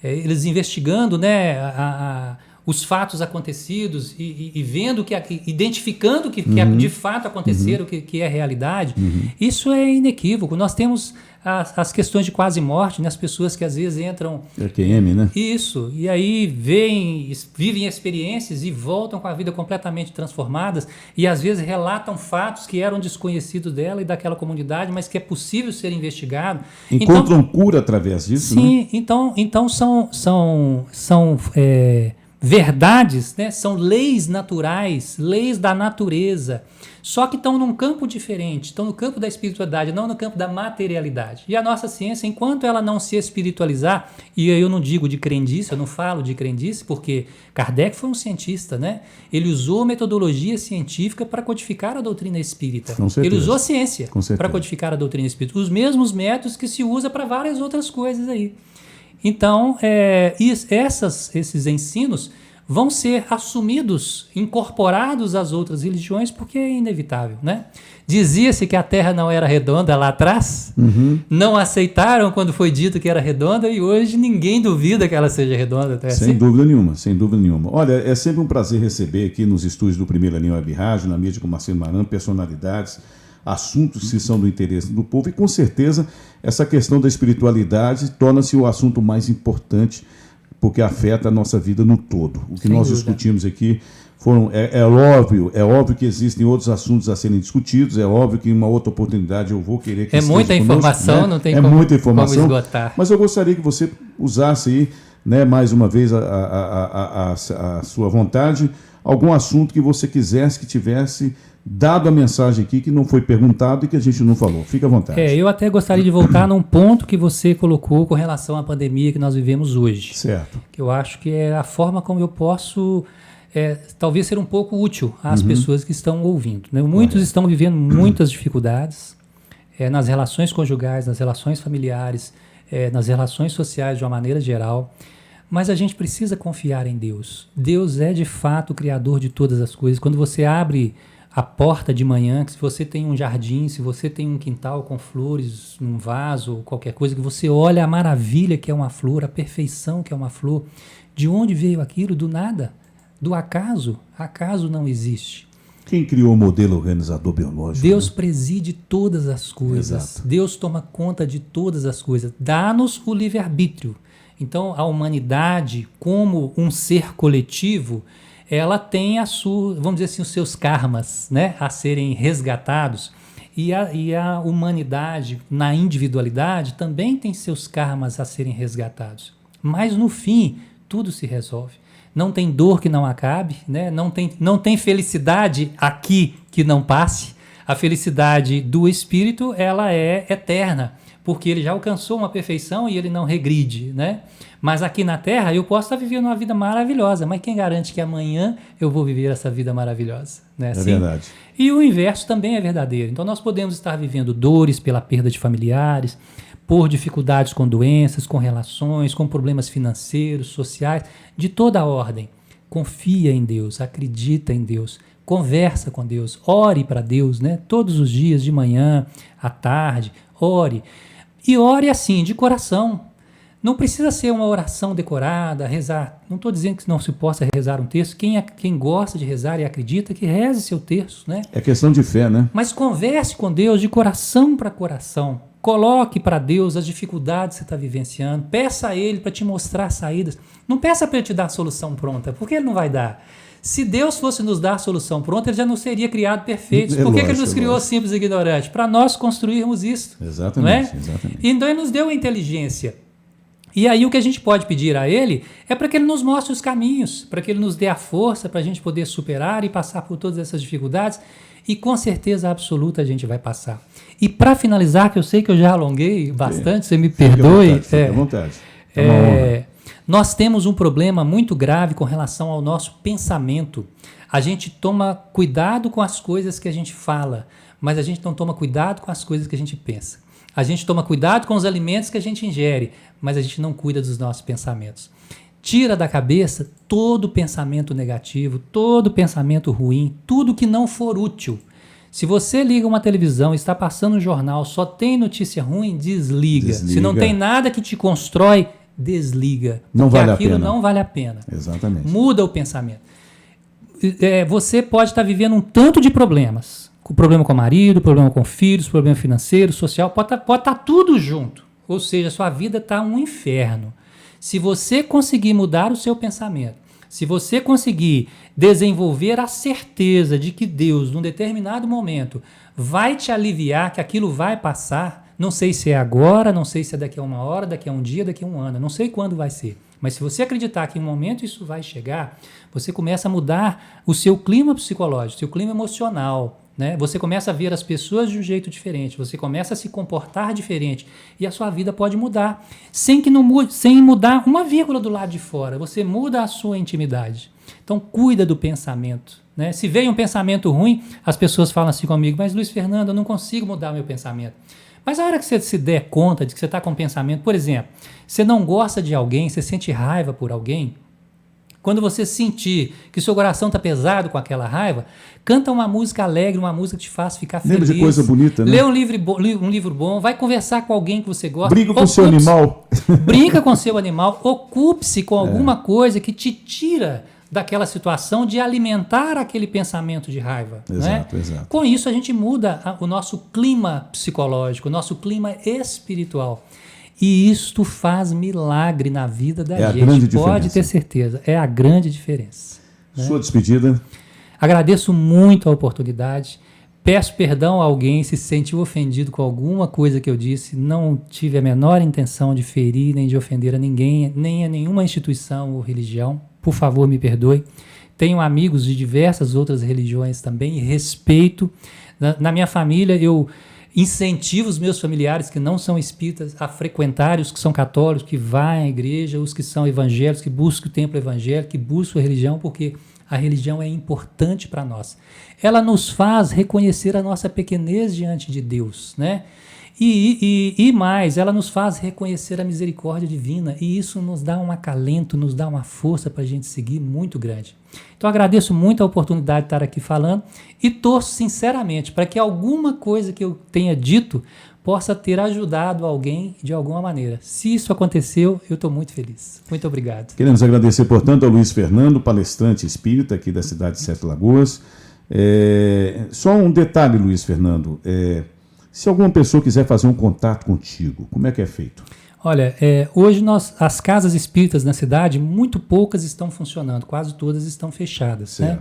eles investigando, né, os fatos acontecidos e vendo, identificando que de fato aconteceram, que é realidade. Isso é inequívoco. Nós temos as questões de quase morte, né? As pessoas que às vezes entram... RQM, né? Isso, e aí vivem experiências e voltam com a vida completamente transformadas e às vezes relatam fatos que eram desconhecidos dela e daquela comunidade, mas que é possível ser investigado. Encontram cura através disso, sim, né? Então são verdades, né? São leis naturais, leis da natureza, só que estão num campo diferente, estão no campo da espiritualidade, não no campo da materialidade. E a nossa ciência, enquanto ela não se espiritualizar, e eu não digo de crendice, eu não falo de crendice, porque Kardec foi um cientista, né? Ele usou metodologia científica para codificar a doutrina espírita. Com certeza. Ele usou a ciência Com certeza. para codificar a doutrina espírita. Os mesmos métodos que se usa para várias outras coisas aí. Então, esses ensinos vão ser assumidos, incorporados às outras religiões, porque é inevitável, né? Dizia-se que a Terra não era redonda lá atrás, não aceitaram quando foi dito que era redonda e hoje ninguém duvida que ela seja redonda. Sem dúvida nenhuma, sem dúvida nenhuma. Olha, é sempre um prazer receber aqui nos estúdios do Primeira Linha Web Rádio, na mídia com Marcelo Maran, personalidades, assuntos que são do interesse do povo e com certeza essa questão da espiritualidade torna-se o assunto mais importante porque afeta a nossa vida no todo. O que nós discutimos aqui é óbvio que existem outros assuntos a serem discutidos, é óbvio que em uma outra oportunidade eu vou querer que muita informação, conosco, né? Não tem muita informação, como esgotar. Mas eu gostaria que você usasse aí, né, mais uma vez a sua vontade, algum assunto que você quisesse que tivesse dado a mensagem aqui que não foi perguntado e que a gente não falou. Fica à vontade. Eu até gostaria de voltar num ponto que você colocou com relação à pandemia que nós vivemos hoje. Certo. Que eu acho que é a forma como eu posso talvez ser um pouco útil às pessoas que estão ouvindo, né? Muitos estão vivendo muitas dificuldades nas relações conjugais, nas relações familiares, nas relações sociais de uma maneira geral. Mas a gente precisa confiar em Deus. Deus é de fato o criador de todas as coisas. Quando você abre a porta de manhã, que se você tem um jardim, se você tem um quintal com flores, um vaso, qualquer coisa, que você olha a maravilha que é uma flor, a perfeição que é uma flor, de onde veio aquilo? Do nada, do acaso. Acaso não existe. Quem criou o modelo organizador biológico? Deus preside todas as coisas. Exato. Deus toma conta de todas as coisas. Dá-nos o livre-arbítrio. Então, a humanidade, como um ser coletivo, ela tem vamos dizer assim, os seus karmas, né, a serem resgatados. E a humanidade, na individualidade, também tem seus karmas a serem resgatados. Mas, no fim, tudo se resolve. Não tem dor que não acabe, né? Não tem felicidade aqui que não passe. A felicidade do espírito, ela é eterna, porque ele já alcançou uma perfeição e ele não regride, né? Mas aqui na Terra eu posso estar vivendo uma vida maravilhosa, mas quem garante que amanhã eu vou viver essa vida maravilhosa? Né? É verdade. E o inverso também é verdadeiro. Então nós podemos estar vivendo dores pela perda de familiares, por dificuldades com doenças, com relações, com problemas financeiros, sociais, de toda a ordem. Confia em Deus, acredita em Deus, conversa com Deus, ore para Deus, né? Todos os dias, de manhã, à tarde, ore. E ore assim, de coração. Não precisa ser uma oração decorada, rezar. Não estou dizendo que não se possa rezar um terço. Quem gosta de rezar e acredita, que reze seu terço, né? É questão de fé, né? Mas converse com Deus de coração para coração. Coloque para Deus as dificuldades que você está vivenciando. Peça a Ele para te mostrar saídas. Não peça para Ele te dar a solução pronta, porque Ele não vai dar. Se Deus fosse nos dar a solução pronta, Ele já não seria criado perfeitos. Por que Ele nos criou simples e ignorantes? Para nós construirmos isso. Exatamente, não é? Exatamente. Então Ele nos deu a inteligência. E aí o que a gente pode pedir a Ele é para que Ele nos mostre os caminhos, para que Ele nos dê a força para a gente poder superar e passar por todas essas dificuldades, e com certeza absoluta a gente vai passar. E para finalizar, que eu sei que eu já alonguei bastante, você me perdoe. Fique à vontade. Nós temos um problema muito grave com relação ao nosso pensamento. A gente toma cuidado com as coisas que a gente fala, mas a gente não toma cuidado com as coisas que a gente pensa. A gente toma cuidado com os alimentos que a gente ingere, mas a gente não cuida dos nossos pensamentos. Tira da cabeça todo pensamento negativo, todo pensamento ruim, tudo que não for útil. Se você liga uma televisão, está passando um jornal, só tem notícia ruim, desliga. Se não tem nada que te constrói, desliga. Não porque vale aquilo a pena. não vale a pena. Exatamente. Muda o pensamento. Você pode estar vivendo um tanto de problemas. Problema com o marido, problema com filhos, problema financeiro, social, pode estar tudo junto. Ou seja, sua vida está um inferno. Se você conseguir mudar o seu pensamento, se você conseguir desenvolver a certeza de que Deus, num determinado momento, vai te aliviar, que aquilo vai passar, não sei se é agora, não sei se é daqui a uma hora, daqui a um dia, daqui a um ano, não sei quando vai ser. Mas se você acreditar que em um momento isso vai chegar, você começa a mudar o seu clima psicológico, seu clima emocional, né? Você começa a ver as pessoas de um jeito diferente, você começa a se comportar diferente e a sua vida pode mudar sem mudar uma vírgula do lado de fora. Você muda a sua intimidade. Então cuida do pensamento, né? Se vem um pensamento ruim, as pessoas falam assim comigo: mas Luiz Fernando, eu não consigo mudar meu pensamento. Mas a hora que você se der conta de que você está com um pensamento, por exemplo, você não gosta de alguém, você sente raiva por alguém, quando você sentir que seu coração está pesado com aquela raiva, canta uma música alegre, uma música que te faz ficar feliz. Lembra de coisa bonita, né? Lê um livro bom, vai conversar com alguém que você gosta. Brinca com seu animal. Brinca com seu animal, ocupe-se com alguma coisa que te tira daquela situação de alimentar aquele pensamento de raiva. Exato, né? exato. Com isso a gente muda o nosso clima psicológico, o nosso clima espiritual. E isto faz milagre na vida da gente. Grande diferença. Pode ter certeza. É a grande diferença. Né? Sua despedida. Agradeço muito a oportunidade. Peço perdão a alguém se sentiu ofendido com alguma coisa que eu disse. Não tive a menor intenção de ferir nem de ofender a ninguém, nem a nenhuma instituição ou religião. Por favor, me perdoe. Tenho amigos de diversas outras religiões também e respeito. Na minha família, eu incentivo os meus familiares que não são espíritas a frequentarem, os que são católicos, que vão à igreja, os que são evangélicos, que buscam o templo evangélico, que buscam a religião, porque a religião é importante para nós. Ela nos faz reconhecer a nossa pequenez diante de Deus, né? E mais, ela nos faz reconhecer a misericórdia divina, e isso nos dá um acalento, nos dá uma força para a gente seguir muito grande. Então agradeço muito a oportunidade de estar aqui falando e torço sinceramente para que alguma coisa que eu tenha dito possa ter ajudado alguém de alguma maneira. Se isso aconteceu, eu estou muito feliz. Muito obrigado. Queremos agradecer, portanto, ao Luiz Fernando, palestrante espírita aqui da cidade de Sete Lagoas. Só um detalhe, Luiz Fernando. Se alguma pessoa quiser fazer um contato contigo, como é que é feito? Olha, hoje as casas espíritas na cidade, muito poucas estão funcionando, quase todas estão fechadas, né?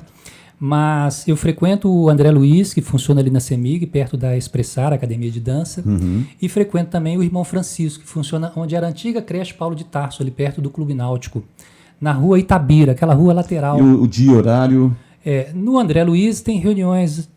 Mas eu frequento o André Luiz, que funciona ali na CEMIG, perto da Expressar, Academia de Dança, e frequento também o Irmão Francisco, que funciona onde era a antiga creche Paulo de Tarso, ali perto do Clube Náutico, na rua Itabira, aquela rua lateral. E o dia, horário? No André Luiz tem reuniões,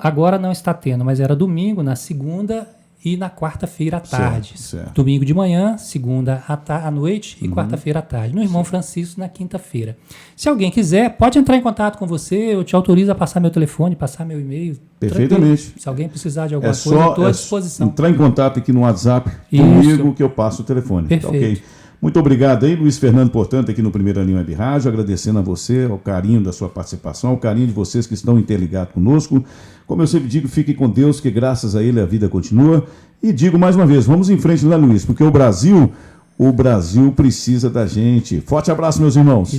agora não está tendo, mas era domingo, na segunda e na quarta-feira à tarde. Certo. Domingo de manhã, segunda à noite e quarta-feira à tarde. No Irmão Francisco, na quinta-feira. Se alguém quiser, pode entrar em contato com você, eu te autorizo a passar meu telefone, passar meu e-mail. Perfeitamente. Tranquilo. Se alguém precisar de alguma coisa, eu estou à disposição. Entrar em contato aqui no WhatsApp comigo que eu passo o telefone. Perfeito. Tá, ok. Muito obrigado aí, Luiz Fernando, portanto, aqui no Primeira Linha Web Rádio, agradecendo a você, ao carinho da sua participação, ao carinho de vocês que estão interligados conosco. Como eu sempre digo, fique com Deus, que graças a Ele a vida continua. E digo mais uma vez, vamos em frente lá, Luiz, porque o Brasil precisa da gente. Forte abraço, meus irmãos.